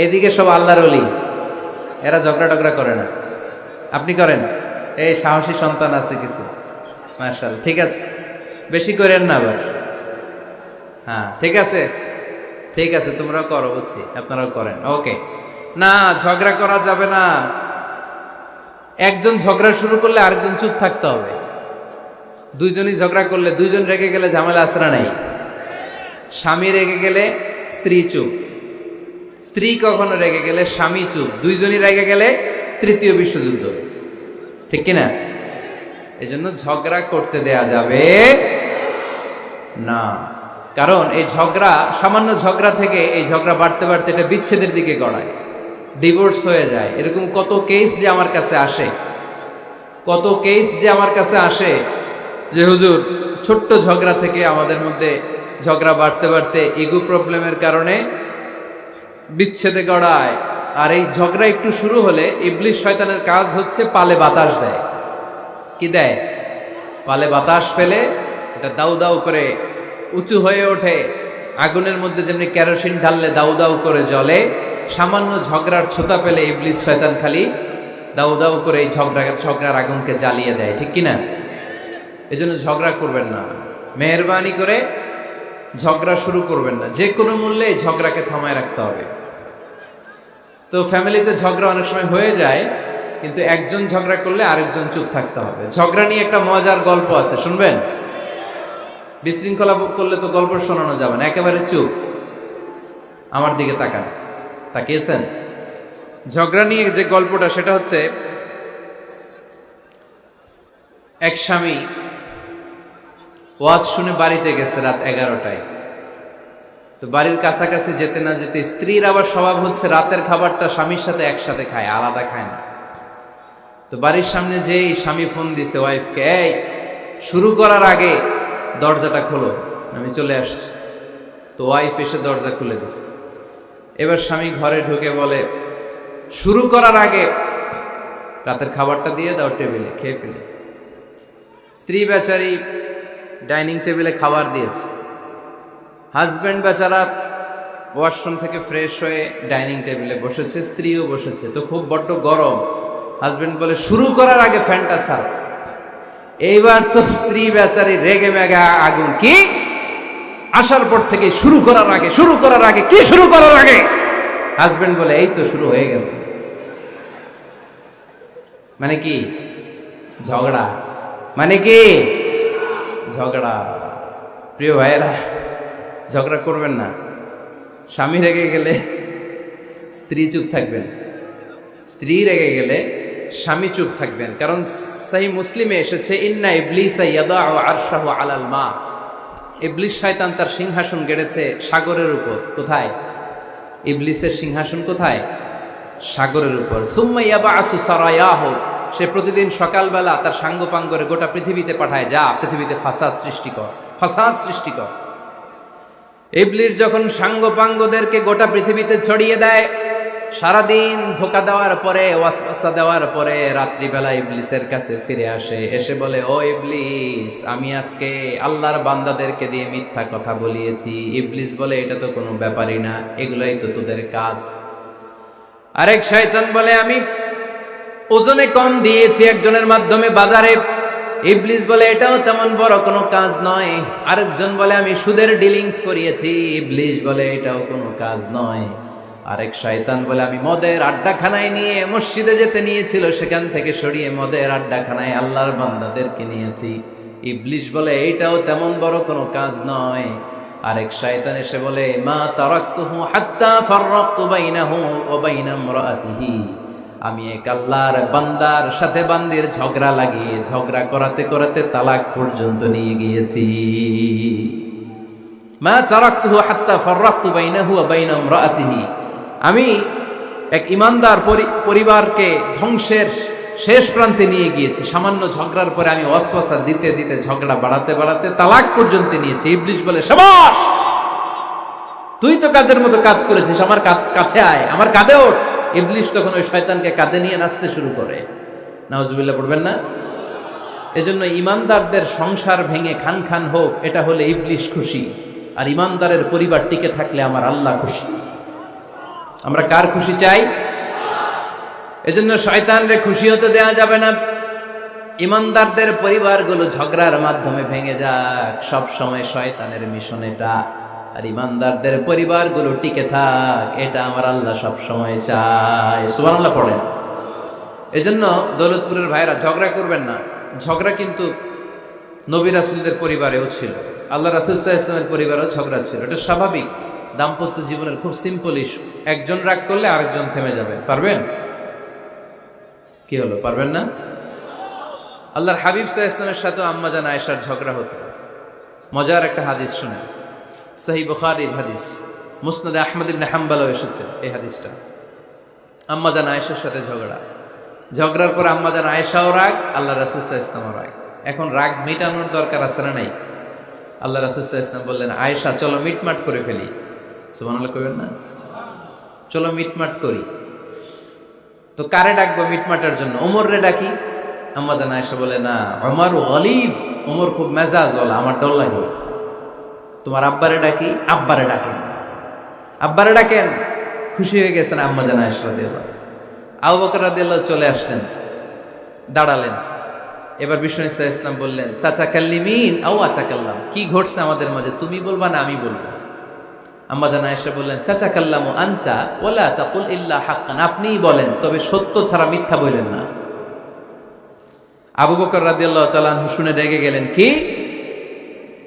এদিকে সব আল্লাহর ওলি, এরা ঝগড়া টগড়া করে না। আপনি করেন? এই সাহসী সন্তান আছে কিছু, মাশাআল্লাহ। ঠিক আছে, বেশি করেন না আবার। হ্যাঁ, ঠিক আছে, ঠিক আছে, তোমরাও করো, বুঝছি, আপনারাও করেন। ওকে, না ঝগড়া করা যাবে না। একজন ঝগড়া শুরু করলে আরেকজন চুপ থাকতে হবে। দুইজনই ঝগড়া করলে, দুইজন রেগে গেলে ঝামেলা আসরা নাই। স্বামী রেগে গেলে স্ত্রী চুপ, স্ত্রী কখনো রেগে গেলে স্বামী চুপ, দুইজনই রেগে গেলে তৃতীয় বিশ্বযুদ্ধ। ঠিক কিনা? এজন্য ঝগড়া করতে দেয়া যাবে না। কারণ এই ঝগড়া, সামান্য ঝগড়া থেকে এই ঝগড়া বাড়তে বাড়তে এটা বিচ্ছেদের দিকে গড়ায়, ডিভোর্স হয়ে যায়। এরকম কত কেস যে আমার কাছে আসে, কত কেস যে আমার কাছে আসে যে হুজুর ছোট্ট ঝগড়া থেকে আমাদের মধ্যে ঝগড়া বাড়তে বাড়তে ইগো প্রবলেমের কারণে বিচ্ছেদে গড়ায়। আর এই ঝগড়া একটু শুরু হলে ইবলিস শয়তানের কাজ হচ্ছে পালে বাতাস দেয়। কি দেয়? পালে বাতাস পেলে এটা দাউ দাউ করে উঁচু হয়ে ওঠে। আগুনের মধ্যে যেমনি কেরোসিন ঢাললে দাউ দাউ করে জ্বলে, সামান্য ঝগড়ার ছোতা পেলে ইবলিস শয়তান খালি দাউ দাউ করে এই ঝগড়ার আগুনকে জ্বালিয়ে দেয়। ঠিক কিনা? এজন্য ঝগড়া করবেন না, মেহেরবানি করে ঝগড়া শুরু করবেন না। যে কোনো মূল্যে এই ঝগড়াকে থামায় রাখতে হবে। তো ফ্যামিলিতে ঝগড়া অনেক সময় হয়ে যায়, কিন্তু একজন ঝগড়া করলে আরেকজন চুপ থাকতে হবে। ঝগড়া নিয়ে একটা মজার গল্প আছে, শুনবেন? বিশৃঙ্খলা করলে তো গল্প শোনানো যাবে না, একেবারে চুপ। আমার দিকে তাকান, তাকিয়েছেন? ঝগড়া নিয়ে যে গল্পটা, সেটা হচ্ছে এক স্বামী ওয়াজ শুনে বাড়িতে গেছে রাত 11টায়। তো বাড়ির কাছাকাছি যেতে না যেতে, স্ত্রীর আবার স্বভাব হচ্ছে রাতের খাবারটা স্বামীর সাথে একসাথে খায়, আলাদা খায় না। তো বাড়ির সামনে যেই স্বামী ফোন দিছে ওয়াইফকে, এই শুরু করার আগে দরজাটা খোলো, আমি চলে আসছি। তো ওয়াইফ এসে দরজা খুলে দিছে। এবার স্বামী ঘরে ঢুকে বলে, শুরু করার আগে রাতের খাবারটা দিয়ে দাও টেবিলে, খেয়ে ফেলি। স্ত্রী বেচারি ডাইনিং টেবিলে খাবার দিয়েছে, হাজব্যান্ড বেচারা ওয়াশরুম থেকে ফ্রেশ হয়ে ডাইনিং টেবিলে বসেছে, স্ত্রীও বসেছে। তো খুব বড্ড গরম। হাজব্যান্ড বলে, শুরু করার আগে ফ্যানটা ছাড়। এইবার তো স্ত্রী বেচারি রেগে মেগে আগুন, কি আসার পর থেকে শুরু করার আগে, শুরু করার আগে, কি শুরু করার আগে? হাজব্যান্ড বলে, এই তো শুরু হয়ে গেল। মানে কি? ঝগড়া। মানে কি? ঝগড়া। প্রিয় ভাইয়েরা, ঝগড়া করবেন না। স্বামী রেগে গেলে স্ত্রী চুপ থাকবেন, স্ত্রী রেগে গেলে স্বামী চুপ থাকবেন। কারণ সহিহ মুসলিমে এসেছে, ইন্না ইবলিসা ইয়াদাউ আরশাহু আলাল মা। ইবলিস শয়তান তার সিংহাসন গেড়েছে সাগরের উপর। কোথায়? ইবলিসের সিংহাসন কোথায়? সাগরের উপর। সুম্মা ইয়াবাসু সারায়াহু, সে প্রতিদিন সকালবেলা তার সাঙ্গপাঙ্গরে গোটা পৃথিবীতে পাঠায়, যা পৃথিবীতে ফাসাদ সৃষ্টি কর, ফাসাদ সৃষ্টি কর। ইবলিস যখন সাঙ্গপাঙ্গদেরকে গোটা পৃথিবীতে ছড়িয়ে দেয়, সারাদিন ধোকা দেওয়ার পরে, ওয়াসওয়াসা দেওয়ার পরে, রাত্রিবেলা ইবলিসের কাছে ফিরে আসে, এসে বলে, ও ইবলিস, আমি আজকে আল্লাহর বান্দাদেরকে দিয়ে মিথ্যা কথা বলিয়েছি। ইবলিস বলে, এটা তো কোনো ব্যাপারই না, এগুলাই তো তোদের কাজ। আরেক শয়তান বলে, আমি ওজনে কম দিয়েছি একজনের মাধ্যমে বাজারে। ইবলিস বলে, এটাও তেমন বড় কোনো কাজ নয়। আরেকজন বলে, আমি সুদের ডিলিংস করিয়েছি। ইবলিস বলে, এটাও কোনো কাজ নয়। আরেক শয়তান বলে, আমি মদের আড্ডাখানায় নিয়ে মসজিদে যেতে নিয়েছিল, সেখান থেকে সরিয়ে মদের আড্ডাখানায় আল্লাহর বান্দাদেরকে নিয়েছি। ইবলিস বলে, এইটাও তেমন বড় কোনো কাজ নয়। আরেক শয়তান এসে বলে, মা তারাকতুহু হাত্তা ফাররাকতু বাইনাহু ওয়া বাইনা ইমরাআতিহি, আমি এক আল্লাহর বান্দার সাথে বান্দির ঝগড়া লাগিয়ে ঝগড়া করাতে করাতে তালাক পর্যন্ত নিয়ে গিয়েছি। মা তারাকতুহু হাত্তা ফাররাকতু বাইনাহু ওয়া বাইনা ইমরাআতিহি, আমি এক ইমানদার পরিবারকে ধ্বংসের শেষ প্রান্তে নিয়ে গিয়েছি। সামান্য ঝগড়ার পরে আমি ওয়াসওয়াসা দিতে দিতে ঝগড়া বাড়াতে বাড়াতে তালাক পর্যন্ত নিয়েছি। ইবলিস বলে, শাবাশ, তুই তো কাজের মতো কাজ করেছিস, আমার কাছে আয়, আমার কাঁধে ওঠ। ইবলিস তখন ওই শয়তানকে কাঁধে নিয়ে নাচতে শুরু করে। নাউজুবিল্লাহ পড়বেন না? এজন্য ইমানদারদের সংসার ভেঙে খান খান হোক, এটা হলে ইবলিস খুশি, আর ইমানদারের পরিবার টিকে থাকলে আমার আল্লাহ খুশি। আমরা কার খুশি চাই? এজন্য শয়তানরে খুশি হতে দেয়া যাবে না। ইমানদারদের পরিবারগুলো ঝগড়ার মাধ্যমে ভেঙে যাক, সব সময় শয়তানের মিশন এটা। আর ইমানদারদের পরিবারগুলো টিকে থাক, এটা আমার আল্লাহ সব সময় চায়। সুবহানাল্লাহ পড়েন। এজন্য দৌলতপুরের ভাইরা ঝগড়া করবেন না। ঝগড়া কিন্তু নবী রাসূলদের পরিবারেও ছিল, আল্লাহ রাসূল সাল্লাল্লাহু আলাইহি ওয়াসাল্লামের পরিবারেও ঝগড়া ছিল। এটা স্বাভাবিক, দাম্পত্য জীবনের খুব সিম্পল ইস্যু। একজন রাগ করলে আরেকজন থেমে যাবে। পারবেন? কি হলো, পারবেন না? আল্লাহর হাবিব সাল্লাল্লাহু আলাইহি ওয়াসাল্লামের সাথে আম্মা জান আয়েশার ঝগড়া হতো। মজার একটা হাদিস শুনে, সহিহ বুখারীর হাদিস, মুসনাদে আহমদ ইবনে হাম্বলও এসেছে এই হাদিসটা। আম্মা জান আয়েশার সাথে ঝগড়ার পর আম্মা জান আয়েশাও রাগ, আল্লাহ রাসূল সাল্লাল্লাহু আলাইহি ওয়াসাল্লামও রাগ। এখন রাগ মেটানোর দরকার আছে না নাই? আল্লাহ রাসূল সাল্লাল্লাহু আলাইহি ওয়াসাল্লাম বললেন, আয়েশা চলো মিটমাট করে ফেলি। সুবহানাল্লাহ কইবেন না? চলো মিটমাট করি। তো কারে ডাকবো মিটমাটের জন্য? ওমর রে ডাকি। আম্মা জান আয়েশা বলে, না, ওমর গলিব, ওমর খুব মেজাজ ওয়ালা, আমার ডর লাগে। তোমার আব্বারে ডাকি। আব্বারে ডাকেন, আব্বারে ডাকেন। খুশি হয়ে গেছেন আম্মা জান আয়েশা রাদিয়াল্লাহু। আবু বকর রাদিয়াল্লাহু চলে আসলেন, দাঁড়ালেন। এবার বিষ্ণু ইসা ইসলাম বললেন, তাতাকাল্লিমিন আও আতাকাল্লাম, কি ঘটছে আমাদের মাঝে, তুমি বলবা না আমি বলবো? আম্মা জান আয়েশা বললেন, তাতাকাল্লামু আনতা ওয়ালা তাকুল ইল্লা হাক্কান, আপনিই বলেন, তবে সত্য ছাড়া মিথ্যা বলেন না। আবু বকর রাদিয়াল্লাহু তাআলা আনহু শুনে রেগে গেলেন, কি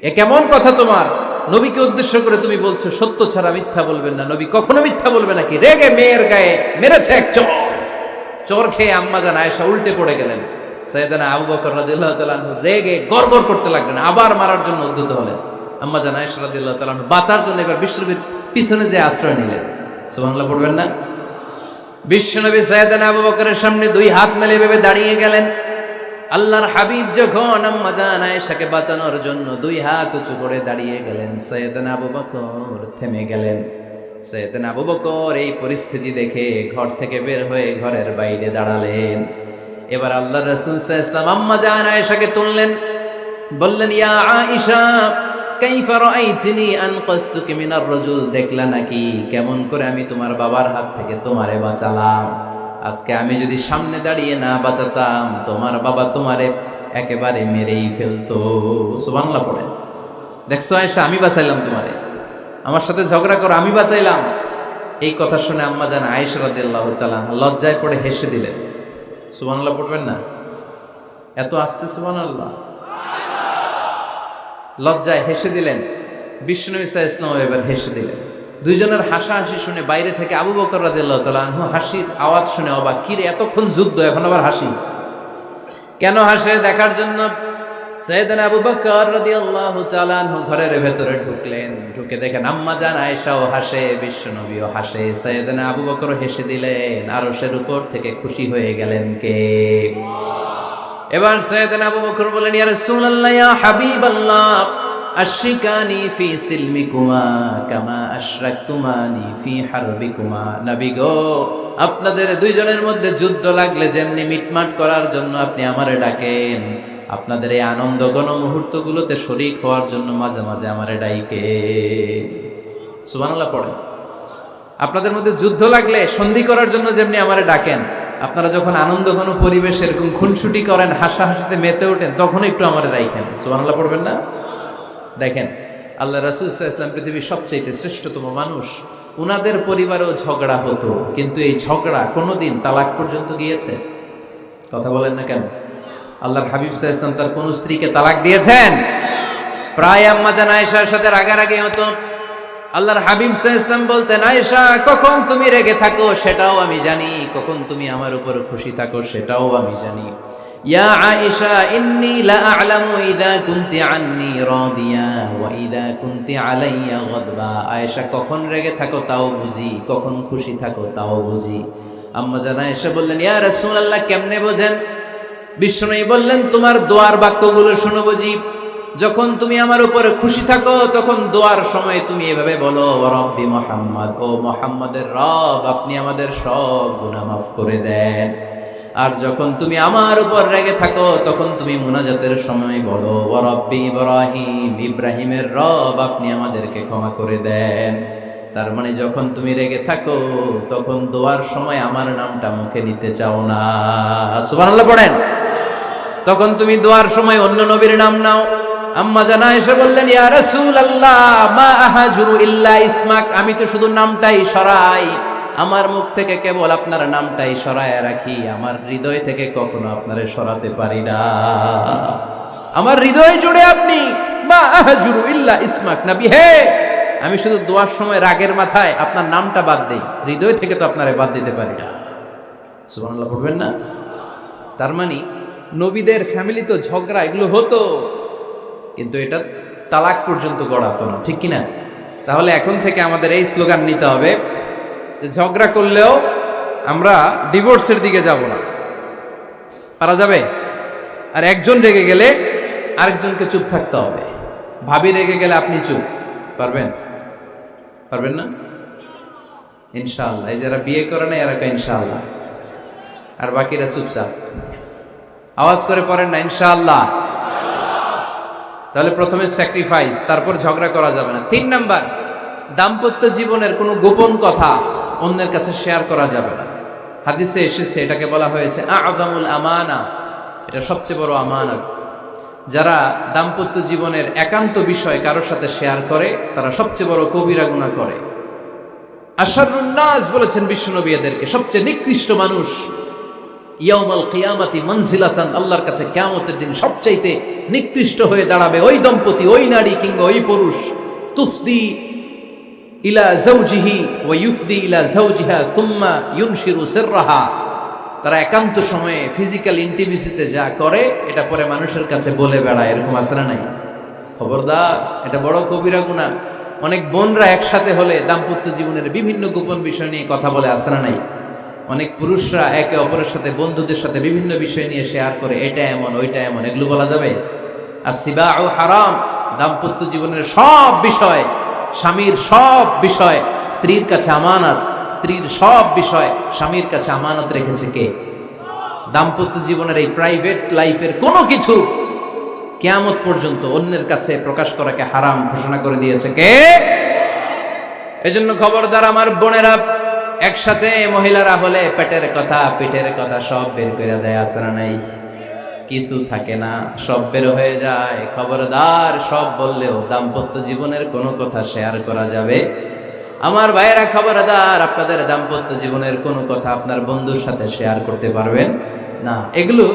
এ কেমন কথা তোমার? নবীকে উদ্দেশ্য করে তুমি বলছো সত্য ছাড়া মিথ্যা বলবেন না, নবী কখনো মিথ্যা বলবে নাকি? রেগে মেয়ের গায়ে মেরেছে এক চোর। চোর খেয়ে আম্মা জান আয়েশা উল্টে পড়ে গেলেন। সাইয়েদনা আবু বকর রাদিয়াল্লাহু তাআলা আনহু রেগে গড়গড় করতে লাগলেন, আবার মারার জন্য উদ্যত হলেন। আম্মা জান আয়েশা রাদিয়াল্লাহু তাআলা আনহু বাঁচার জন্য এবার বিশ্বনবীর পিছনে যে আশ্রয় নিলেন। সুবহানাল্লাহ পড়বেন না? বিশ্বনবী সাইয়েদনা আবু বকরের সামনে দুই হাত মেলে ভেবে দাঁড়িয়ে গেলেন। আল্লাহর হাবিব যখন আম্মা জান আয়েশাকে বাঁচানোর জন্য দুই হাত উঁচু করে দাঁড়িয়ে গেলেন, সাইয়েদনা আবু বকর থেমে গেলেন। সাইয়েদনা আবু বকর এই পরিস্থিতি দেখে ঘর থেকে বের হয়ে ঘরের বাইরে দাঁড়ালেন। এবার আল্লাহর রাসূল সাল্লাল্লাহু আলাইহি ওয়াসাল্লাম আম্মা জান আয়েশাকে তুললেন, বললেন, ইয়া আয়েশা কাইফা রাআইতিনি আনকাসতুকি মিনার রাজুল, দেখলা নাকি কেমন করে আমি তোমার বাবার হাত থেকে তোমারে বাঁচালাম? আজকে আমি যদি সামনে দাঁড়িয়ে না বাঁচাতাম, তোমার বাবা তোমারে একেবারে মেরেই ফেলতো। সুবহানাল্লাহ পড়ে। দেখছো আয়েশা, আমি বাঁচাইলাম তোমারে, আমার সাথে ঝগড়া করো, আমি বাঁচাইলাম। এই কথা শুনে আম্মা জান আয়েশা রাদিয়াল্লাহু তাআলা লজ্জায় পড়ে হেসে দিলেন। সুবহানাল্লাহ পড়বেন না? এত আস্তে সুবহানাল্লাহ। লজ্জায় হেসে দিলেন। বিষ্ণু ইসা ইসলাম এবার হেসে দিলেন। দুইজনের হাসাহাসি শুনে বাইরে থেকে আবু বকর রাদিয়াল্লাহু তাআলা আনহু হাসির আওয়াজ শুনে অবাক, কি রে এতক্ষণ যুদ্ধ, এখন আবার হাসি কেন? হাসে দেখার জন্য সাইয়েদনা আবু বকর রাদিয়াল্লাহু তাআলা আনহু ঘরের ভেতরে ঢুকলেন। ঢুকে দেখেন আম্মা জান আয়েশাও হাসে, বিশ্বনবীও হাসে, সাইয়েদনা আবু বকর হেসে দিলেন। আরশের উপর থেকে খুশি হয়ে গেলেন কে? এবার সাইয়েদনা আবু বকর বলেন, ইয়া রাসূলুল্লাহ, ইয়া হাবিবাল্লাহ, আশরিকানি ফি সিলমিকুমা কামা আশরাকতুমানি ফি হারবিকুমা। নবী গো, আপনাদের দুইজনের মধ্যে যুদ্ধ লাগলে যেমনি মিটমাট করার জন্য আপনি আমারে ডাকেন, আপনাদের এই আনন্দ ঘন মুহূর্তগুলোতে শরীক হওয়ার জন্য মাঝে মাঝে আমারে ডাইকে। সুবহানাল্লাহ পড়ে। আপনাদের মধ্যে যুদ্ধ লাগলে সন্ধি করার জন্য যেমনি আমারে ডাকেন, আপনারা যখন আনন্দ ঘন পরিবেশ এরকম খুনসুটি করেন, হাসাহাসিতে মেতে ওঠেন, তখন একটু আমারে রাইখেন। সুবহানাল্লাহ পড়বেন না? দেখেন আল্লাহ রাসূল সাল্লাল্লাহু আলাইহি ওয়াসাল্লাম পৃথিবীর সবচেয়ে শ্রেষ্ঠতম মানুষ, উনাদের পরিবারেও ঝগড়া হতো, কিন্তু এই ঝগড়া কোনোদিন তালাক পর্যন্ত গিয়েছে? কথা বলেন না কেন? আল্লাহর হাবিব সাল্লাল্লাহু আলাইহি ওয়াসাল্লাম তার কোন স্ত্রীকে তালাক দিয়েছেন? প্রায় আম্মা জান আয়েশার সাথে রাগারাগি হতো। আল্লাহর হাবিব সাল্লাল্লাহু আলাইহি ওয়াসাল্লাম বলতেন, আয়েশা কখন তুমি রেগে থাকো সেটাও আমি জানি, কখন তুমি আমার উপর খুশি থাকো সেটাও আমি জানি। ইয়া আয়েশা ইন্নী লা আ'লামু ইযা কুনতি আন্নী রাদিয়া ওয়া ইযা কুনতি আলাইয়া গাদবা। আয়েশা কখন রেগে থাকো তাও বুঝি, কখন খুশি থাকো তাও বুঝি। আম্মা জান আয়েশা বললেন, ইয়া রাসূলুল্লাহ কেমনে বোঝেন? বিশ্বনবী বললেন, তোমার দোয়ার বাক্যগুলো শুনো বুঝি। যখন তুমি আমার উপরে খুশি থাকো তখন দোয়ার সময় তুমি এভাবে বলো, ওয়া রাব্বি মুহাম্মদ, ও মুহাম্মাদের রব আপনি আমাদের সব গুনাহ মাফ করে দেন। আর যখন তুমি আমার উপর রেগে থাকো তখন তুমি মুনাজাতের সময় বলো, ওয়া রাব্বি ইব্রাহিম, ইব্রাহিমের রব আপনি আমাদেরকে ক্ষমা করে দেন। তার মানে যখন তুমি রেগে থাকো তখন দোয়ার সময় আমার নামটা মুখে নিতে চাও না। সুবহানাল্লাহ পড়েন। তখন তুমি দোয়ার সময় অন্য নবীর নাম নাও। আম্মা জান আয়েশা বললেন, ইয়া রাসূলুল্লাহ মা আহাজুরু ইল্লা ইসমাক, আমি তো শুধু নামটাই সরাই, আমার মুখ থেকে কেবল আপনার নামটাই সরায় রাখি, আমার হৃদয় থেকে কখনো আপনারে সরাতে পারি না। আমার হৃদয় জুড়ে আপনি, মা আহাজুরু ইল্লা ইসমাক, নবী হে আমি শুধু দোয়ার সময় রাগের মাথায় আপনার নামটা বাদ দেই, হৃদয় থেকে তো আপনারে বাদ দিতে পারি না। সুবহানাল্লাহ পড়বেন না? তার মানে নবীদের ফ্যামিলি তো ঝগড়া এগুলো হতো, কিন্তু এটা তালাক পর্যন্ত গড়াতো না, ঠিক কিনা? তাহলে এখন থেকে আমাদের এই স্লোগান নিতে হবে যে ঝগড়া করলেও আমরা ডিভোর্সের দিকে যাব না। পারা যাবে? আর একজন রেগে গেলে আরেকজনকে চুপ থাকতে হবে। ভাবি রেগে গেলে আপনি চুপ, পারবেন? পারবেন না? ইনশাআল্লাহ। এই যারা বিয়ে করে না এরা ইনশাআল্লাহ, আর বাকিরা চুপচাপ। আওয়াজ করে পড়েন না ইনশাআল্লাহ। তাহলে প্রথমে স্যাক্রিফাইস, তারপর ঝগড়া করা যাবে না। 3 নাম্বার, দাম্পত্য জীবনের কোনো গোপন কথা অন্যের কাছে শেয়ার করা যাবে না। হাদিসে এসেছে, এটাকে বলা হয়েছে আ'যামুল আমানা, এটা সবচেয়ে বড় আমানত। যারা দাম্পত্য জীবনের একান্ত বিষয় কারোর সাথে শেয়ার করে তারা সবচেয়ে বড় কবিরা গুনাহ করে। আশারুন নাস বলেছেন বিশ্বনবী এদেরকে, সবচেয়ে নিকৃষ্ট মানুষ। ইয়াউমাল কিয়ামাতি মানজিলাতান, আল্লাহর কাছে কিয়ামতের দিন সবচাইতে নিকৃষ্ট হয়ে দাঁড়াবে ওই দম্পতি, ওই নারী কিংবা ওই পুরুষ, তুফদি ইলা যাওজিহি ওয়া ইউফদি ইলা যাওজিহা সুম্মা ইউনশিরু সিররাহা। তারা একান্ত সময়ে ফিজিক্যাল ইন্টিমেসিতে যা করে এটা পরে মানুষের কাছে বলে বেড়ায়, এরকম আছে না নাই? খবরদার, এটা বড় কবিরা গুনাহ। অনেক বোনরা একসাথে হলে দাম্পত্য জীবনের বিভিন্ন গোপন বিষয় নিয়ে কথা বলে, আছে না নাই? অনেক পুরুষরা একে অপরের সাথে, বন্ধুদের সাথে বিভিন্ন বিষয় নিয়ে শেয়ার করে, এটা এমন ওইটা এমন, এগুলো বলা যাবে? আর সিবাউ হারাম, দাম্পত্য জীবনের সব বিষয়, স্বামীর সব বিষয় স্ত্রীর কাছে আমানত, স্ত্রীর সব বিষয় স্বামীর কাছে আমানত রেখেছে কে? দাম্পত্য জীবনের এই প্রাইভেট লাইফের কোনো কিছু কিয়ামত পর্যন্ত অন্যের কাছে প্রকাশ করাকে হারাম ঘোষণা করে দিয়েছে কে? এজন্য খবরদার আমার বোনেরা, একসাথে মহিলারা হলে পেটের কথা পিঠের কথা সব বের করে দেয়, আছে না নাই? কিছু থাকে না, সব বের হয়ে যায়। খবরদার, সব বললেও দাম্পত্য জীবনের কোনো কথা শেয়ার করা যাবে? আমার ভাইয়েরা খবরদার, আপনাদের দাম্পত্য জীবনের কোনো কথা আপনার বন্ধুর সাথে শেয়ার করতে পারবেন না। এগুলো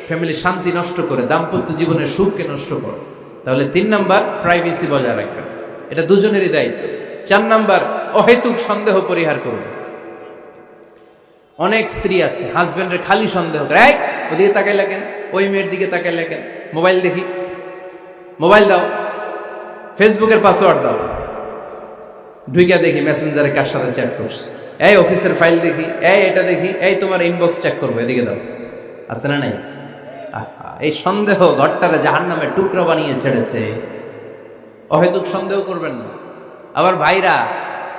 ফ্যামিলি শান্তি নষ্ট করে, দাম্পত্য জীবনের সুখকে নষ্ট করে। তাহলে 3 নাম্বার, প্রাইভেসি বজায় রাখবেন, এটা দুজনেরই দায়িত্ব। 4 নাম্বার, অহেতুক সন্দেহ পরিহার করুন। অনেক স্ত্রী আছে হাজবেন্ডের খালি সন্দেহ করে, এই ওদিকে তাকাই লাগেন, ওই মেয়ের দিকে তাকাই লাগেন, মোবাইল দেখি, মোবাইল দাও, ফেসবুকের পাসওয়ার্ড দাও, ঢুইকা দেখি মেসেঞ্জারে কার সাথে চ্যাট করছে, এই অফিসের ফাইল দেখি, এই এটা দেখি, এই তোমার ইনবক্স চেক করবো, এদিকে দাও, আছে না নাই? এই সন্দেহ ঘরটারে জাহান্নামের টুকরা বানিয়ে ছেড়েছে। অহেতুক সন্দেহ করবেন না। আবার ভাইরা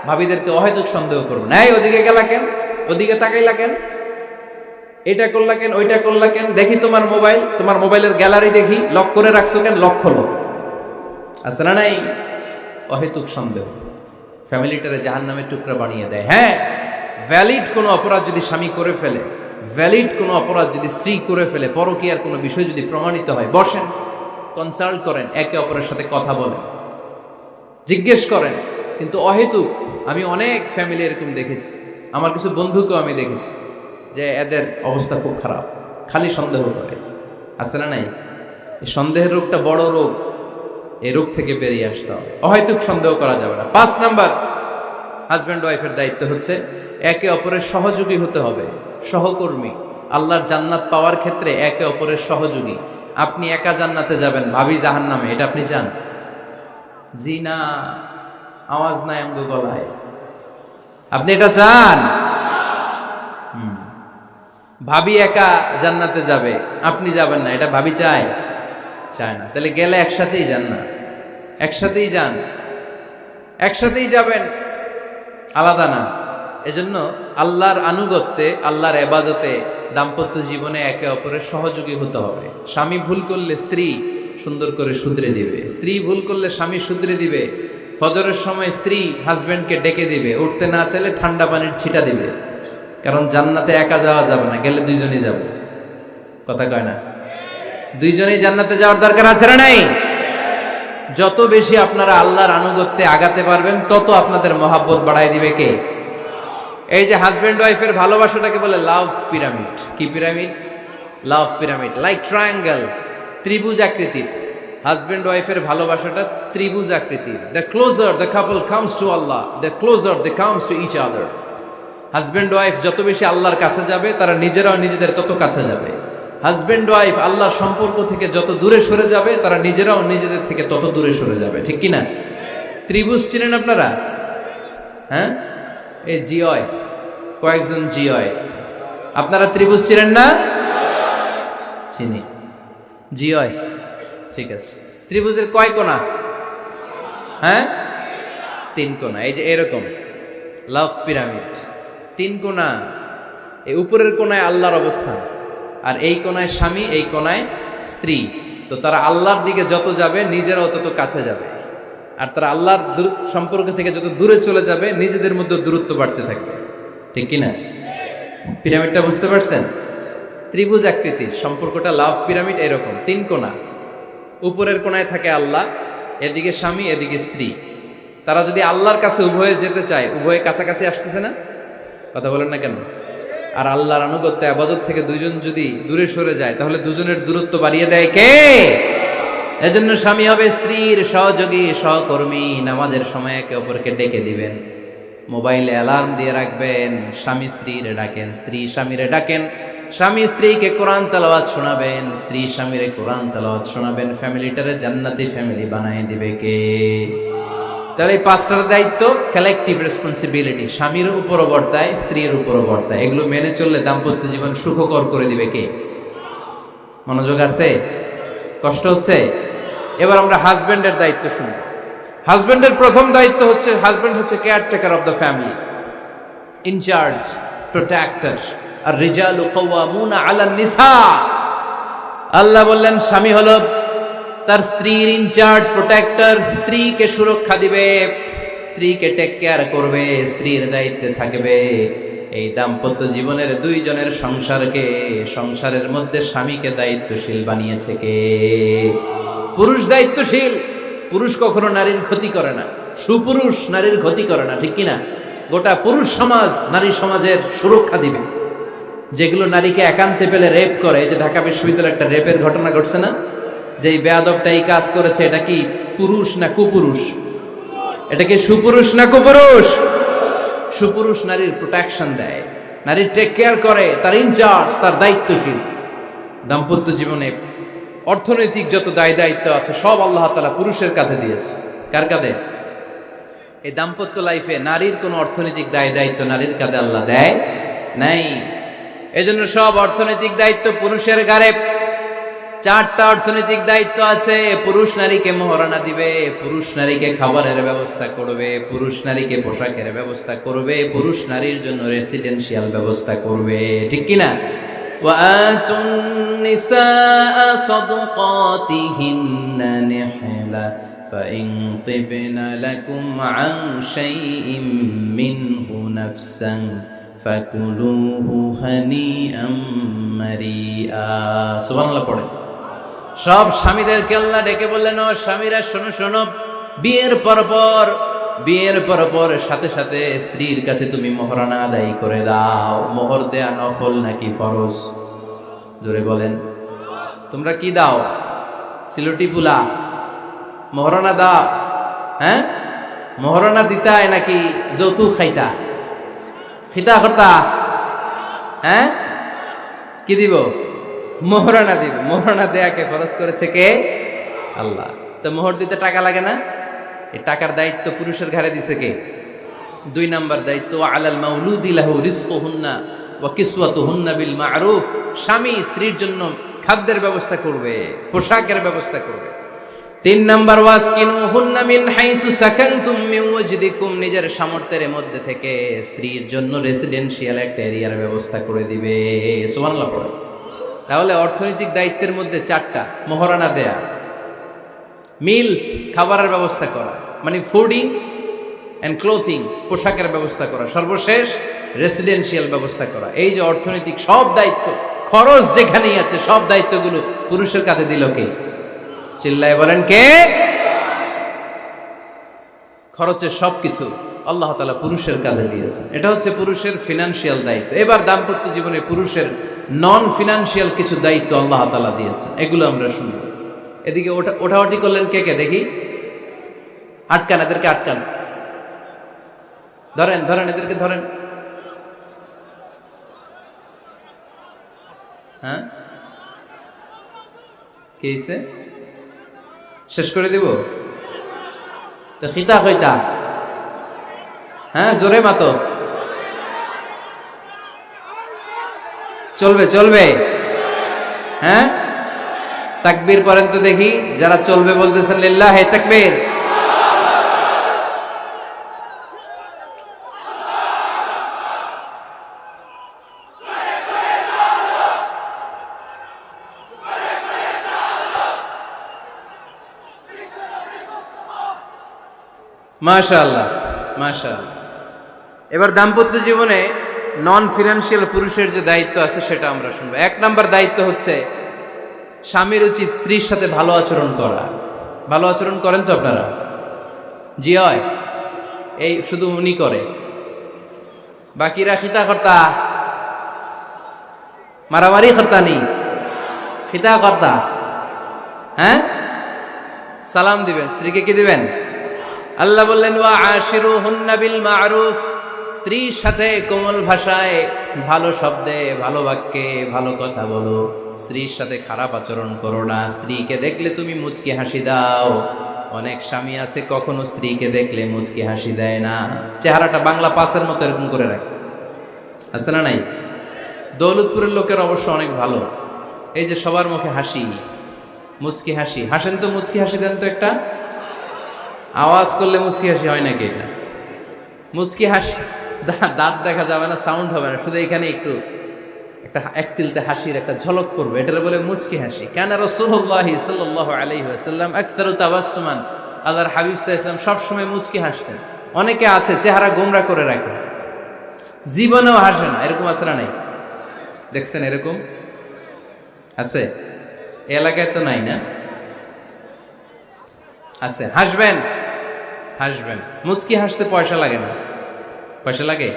ভাবিদেরকে অহেতুক সন্দেহ করবেন, এই ওদিকে গেলা কেন, ওদিকে তাকাইলা কেন, এটা করলা কেন, ওইটা করলা কেন, দেখি তোমার মোবাইল, তোমার মোবাইলের গ্যালারি দেখি, লক করে রাখছো কেন, লক খোলো, আছে না নাই? অহেতুক সন্দেহ ফ্যামিলিটারে জাহান্নামের টুকরা বানিয়ে দেয়। হ্যাঁ, ভ্যালিড কোনো অপরাধ যদি স্বামী করে ফেলে, ভ্যালিড কোনো অপরাধ যদি স্ত্রী করে ফেলে, পরকীয়ার কোনো বিষয় যদি প্রমাণিত হয়, বসেন, কনসাল্ট করেন, একে অপরের সাথে কথা বলেন, জিজ্ঞেস করেন। কিন্তু অহেতুক, আমি অনেক ফ্যামিলি এরকম দেখেছি, আমার কিছু বন্ধুকেও আমি দেখেছি যে এদের অবস্থা খুব খারাপ, খালি সন্দেহ করে, আছে না নাই? এই সন্দেহের রোগটা বড় রোগ। এই রোগ থেকে বেরিয়ে আসতে হবে, অহেতুক সন্দেহ করা যাবে না। 5 নাম্বার, হাজব্যান্ড ওয়াইফের দায়িত্ব হচ্ছে একে অপরের সহযোগী হতে হবে, সহকর্মী। আল্লাহর জান্নাত পাওয়ার ক্ষেত্রে একে অপরের সহযোগী। আপনি একা জান্নাতে যাবেন, ভাবি জাহান্নামে, এটা আপনি চান? জি না, আওয়াজ নাই আমগো গলায়। আপনি এটা চান? ভাবি একা জান্নাতে যাবে, আপনি যাবেন না, এটা ভাবি চায়? চায় না। তাহলে গেলে একসাথেই যান না, একসাথেই যান, একসাথেই যাবেন, আলাদা না। এজন্য আল্লাহর আনুগত্যে, আল্লাহর ইবাদতে, দাম্পত্য জীবনে একে অপরের সহযোগী হতে হবে। স্বামী ভুল করলে স্ত্রী সুন্দর করে শুধরে দিবে, স্ত্রী ভুল করলে স্বামী শুধরে দিবে। ফজরের সময় স্ত্রী হাজবেন্ডকে ডেকে দিবে, উঠতে না চাইলে ঠান্ডা পানির ছিটা দিবে। কারণ জান্নাতে একা যাওয়া যাবে না, গেলে দুইজনই যাবে। কথা কয় না? দুইজনেই জান্নাতে যাওয়ার দরকার আছে না নাই? যত বেশি আপনারা আল্লাহর আনুগত্যে আগাতে পারবেন, তত আপনাদের মহাব্বত বাড়ায় দিবে কে? এই যে হাজবেন্ড ওয়াইফের ভালোবাসাটাকে বলে লাভ পিরামিড। কি pyramid? Love pyramid, like triangle, ত্রিভুজ আকৃতির। হাজবেন্ড ওয়াইফের ভালোবাসাটা ত্রিভুজ আকৃতির। The closer the couple comes to Allah, the closer they comes to each other. Husband wife যত বেশি আল্লাহর কাছে যাবে, তারা নিজেরাও নিজেদের তত কাছে যাবে। হাজবেন্ড ওয়াইফ আল্লাহর সম্পর্ক থেকে যত দূরে সরে যাবে, তারা নিজেরাও নিজেদের থেকে তত দূরে সরে যাবে। ঠিক কিনা? ত্রিভুজ চিনেন আপনারা? হ্যাঁ, এই জিওয় কয়েকজন জিওয়, আপনারা ত্রিভুজ চিনেন না? চিনি, জিওয়, ঠিক আছে। ত্রিভুজের কয় কোণা? হ্যাঁ, 3 কোণা। এই যে এরকম লাভ পিরামিড, 3 কোণা। এই উপরের কোণায় আল্লাহর অবস্থান, আর এই কোণায় স্বামী, এই কোণায় স্ত্রী। তো তারা আল্লাহর দিকে যত যাবে, নিজেরাও তত কাছে যাবে। আর তারা আল্লাহর সম্পর্ক থেকে যত দূরে চলে যাবে, নিজেদের মধ্যে দূরত্ব বাড়তে থাকবে। ঠিক কিনা? পিরামিডটা বুঝতে পারছেন? ত্রিভুজ আকৃতির সম্পর্কটা লাভ পিরামিড এরকম, 3 কোণা। উপরের কোণায় থাকে আল্লাহ, এদিকে স্বামী, এদিকে স্ত্রী। তারা যদি আল্লাহর কাছে উভয়ে যেতে চায়, উভয়ে কাছাকাছি আসতেছে না? কথা বলেন না কেন? আর আল্লাহর আনুগত্য ইবাদত থেকে দুইজন যদি দূরে সরে যায়, তাহলে দুজনের দূরত্ব বাড়িয়ে দেয় কে? এজন্য স্বামী হবে স্ত্রীর সহযোগী, সহকর্মী। নামাজের সময় একে অপরকে ডেকে দিবেন, মোবাইলে অ্যালার্ম দিয়ে রাখবেন। স্বামী স্ত্রীরে ডাকেন, স্ত্রী স্বামীরে ডাকেন। স্বামী স্ত্রীকে কোরআন তেলাওয়াত শোনাবেন, স্ত্রী স্বামীরে কোরআন তেলাওয়াত শোনাবেন। ফ্যামিলিটারে জান্নাতি ফ্যামিলি বানায় দিবে কে? তাহলে এই 5টার দায়িত্ব কালেকটিভ রেসপন্সিবিলিটি, স্বামীর উপরও বর্তায়, স্ত্রীর উপরও বর্তায়। এগুলো মেনে চললে দাম্পত্য জীবন সুখকর করে দিবে কে? মনোযোগ আছে? কষ্ট হচ্ছে? এবার আমরা হাজবেন্ডের দায়িত্ব শুনবো। হাজবেন্ডের প্রথম দায়িত্ব হচ্ছে, হাজবেন্ড হচ্ছে caretaker of the family, in charge, protector. আর রিজালু কাওয়ামুনা আলান নিসা। আল্লাহ বললেন স্বামী হলো তার স্ত্রীর ইনচার্জ, প্রোটেক্টর। স্ত্রীকে সুরক্ষা দিবে, স্ত্রীকে টেক কেয়ার করবে, স্ত্রীর দায়িত্বে থাকবে। এই দাম্পত্য জীবনের দুইজনের সংসারকে, সংসারের মধ্যে স্বামীকে দায়িত্বশীল বানিয়েছে কে? পুরুষ দায়িত্বশীল। পুরুষ কখনো নারীর ক্ষতি করে না, সুপুরুষ নারীর ক্ষতি করে না। ঠিক কিনা? গোটা পুরুষ সমাজ নারী সমাজের সুরক্ষা দিবে। যেগুলো নারীকে একান্তে পেলে রেপ করে, এই যে ঢাকা বিশ্ববিদ্যালয়ে একটা রেপের ঘটনা ঘটছে না, যে এই বেয়াদবটা এই কাজ করেছে, এটা কি পুরুষ না কুপুরুষ? এটা কি সুপুরুষ না কুপুরুষ? সুপুরুষ নারীর প্রোটেকশন দেয়, নারীর টেক কেয়ার করে, তার ইনচার্জ, তার দায়িত্বশীল। দাম্পত্য জীবনে অর্থনৈতিক যত দায় দায়িত্ব আছে, সব আল্লাহ তাআলা পুরুষের কাঁধে দিয়েছে। কার কাঁধে? এই দাম্পত্য লাইফে নারীর কোনো অর্থনৈতিক দায় দায়িত্ব নারীর কাঁধে আল্লাহ দেয় নাই। এজন্য সব অর্থনৈতিক দায়িত্ব পুরুষের ঘাড়ে। 4টা অর্থনৈতিক দায়িত্ব আছে। পুরুষ নারীকে মহারণা দিবে, পুরুষ নারীকে খাবারের ব্যবস্থা করবে, পুরুষ নারীকে পোশাকের ব্যবস্থা করবে, পুরুষ নারীর জন্য রেসিডেন্সিয়াল ব্যবস্থা করবে। ঠিক কিনা? وآتوا النساء صدقاتهن نحلة فإن طبن لكم عن شيء منه نفسا فكلوه هنيئا مريئا। সুবহানাল্লাহ পড়ে। সব স্বামীদেরকে আল্লাহ ডেকে বললেন, ও স্বামীরা শোনো শোনো, বিয়ের পর সাথে সাথে স্ত্রীর কাছে তুমি মোহরানা আদায় করে দাও। মোহর দেয়া নফল নাকি ফরজ? জোরে বলেন। তোমরা কি দাও? সিলটি পুলা মহারণা দাও, হ্যাঁ মহারণা দিতায় নাকি যৌতুক খাইতা, খিতা করতা, হ্যাঁ কি দিব, মোহরানা দিব। মোহরানা দেয়াকে ফরজ করেছে কে? আল্লাহ। তো মোহর দিতে টাকা লাগে না? এই টাকার দায়িত্ব পুরুষের ঘাড়ে দিছে কে? 2 নাম্বার দায়িত্ব, আলাল মাউলুদি লাহু রিজকুহুন্না ওয়া কিসওয়াতুহুন্না বিল মা'রুফ। স্বামী স্ত্রীর জন্য খাদ্যের ব্যবস্থা করবে, পোশাকের ব্যবস্থা করবে। 3 নাম্বার, ওয়াসকিনুহুন্না মিন হাইসু সাকানতুম মিন ওয়াজদিকুম। নিজের সামর্থ্যের মধ্যে থেকে স্ত্রীর জন্য রেসিডেন্সিয়াল একটা এরিয়ার ব্যবস্থা করে দিবে। সুবহানাল্লাহ পড়ে। তাহলে অর্থনৈতিক দায়িত্বের মধ্যে 4টা: মোহরানা দেয়া, মিলস খাবারের ব্যবস্থা করা, মানে ফুডিং এন্ড ক্লোথিং, পোশাকের ব্যবস্থা করা, সর্বশেষ রেসিডেন্সিয়াল ব্যবস্থা করা। এই যে অর্থনৈতিক সব দায়িত্ব, খরচ যেখানেই আছে, সব দায়িত্বগুলো পুরুষের কাঁধে দিল কে? চিল্লায় বলেন কে? খরচের সবকিছু আল্লাহ তাআলা পুরুষের কাঁধে দিয়েছেন। এটা হচ্ছে পুরুষের ফিনান্সিয়াল দায়িত্ব। এবার দাম্পত্য জীবনে পুরুষের নন ফিনান্সিয়াল কিছু দায়িত্ব আল্লাহ তাআলা দিয়েছেন, এগুলো আমরা শুনব। এদিকে ওঠাওটি করলেন কে কে দেখি? আটকান, এদেরকে আটকান, ধরেন ধরেন, এদেরকে ধরেন। হ্যাঁ কি হইছে? শেষ করে দিব তো? খিতা খইতা, হ্যাঁ জোরে মাতো, চলবে চলবে, হ্যাঁ তাকবীর পড়েন তো দেখি, যারা চলবে বলতেছেন লিল্লাহি তাকবীর। মাশাআল্লাহ মাশাআল্লাহ। এবার দাম্পত্য জীবনে নন ফিনান্সিয়াল পুরুষের যে দায়িত্ব আছে সেটা আমরা শুনবো। 1 নাম্বার দায়িত্ব হচ্ছে স্বামীর উচিত স্ত্রীর সাথে ভালো আচরণ করা। ভালো আচরণ করেন তো আপনারা? জি হয়। এই শুধু উনি করে, বাকিরা খিতা কর্তা, মারামারি কর্তা নি, খিতা কর্তা। হ্যাঁ সালাম দিবেন, স্ত্রীকে কি দিবেন? আল্লাহ বললেন ওয়া আশিরুহুন্না বিল মা'রুফ। স্ত্রীর সাথে কোমল ভাষায়, ভালো শব্দে, ভালো বাক্যে ভালো কথা বলো। স্ত্রীর সাথে খারাপ আচরণ করো না। স্ত্রীকে দেখলে তুমি মুচকি হাসি দাও। অনেক স্বামী আছে কখনো স্ত্রীকে দেখলে মুচকি হাসি দেয় না, চেহারাটা বাংলা পাসের মতো এরকম করে রাখে, আছে না নাই? দৌলতপুরের লোকের অবশ্য অনেক ভালো, এই যে সবার মুখে হাসি, মুচকি হাসি। হাসেন তো, মুচকি হাসি দেন তো একটা। আওয়াজ করলে মুচকি হাসি হয় নাকি? এটা মুচকি হাসি, দাঁত দেখা যাবে না, সাউন্ড হবে না, শুধু এখানে একটু একটা এক চিলতে হাসির একটা ঝলক পড়বে, এটার বলে মুচকি হাসি। কেন রাসূলুল্লাহ সাল্লাল্লাহু আলাইহি ওয়াসাল্লাম আকসারু তাবাসসুমান, আল্লাহর হাবিব সাল্লাল্লাহু আলাইহি ওয়াসাল্লাম সব সময় মুচকি হাসতেন। অনেকে আছে চেহারা গোমরা করে রাখে, জীবনেও হাসে না, এরকম আছে না নাই? দেখছেন এরকম আছে? এই এলাকায় তো নাই না? আছে। হাসবেন হাসবেন, মুচকি হাসতে পয়সা লাগে না, পয়সা লাগে,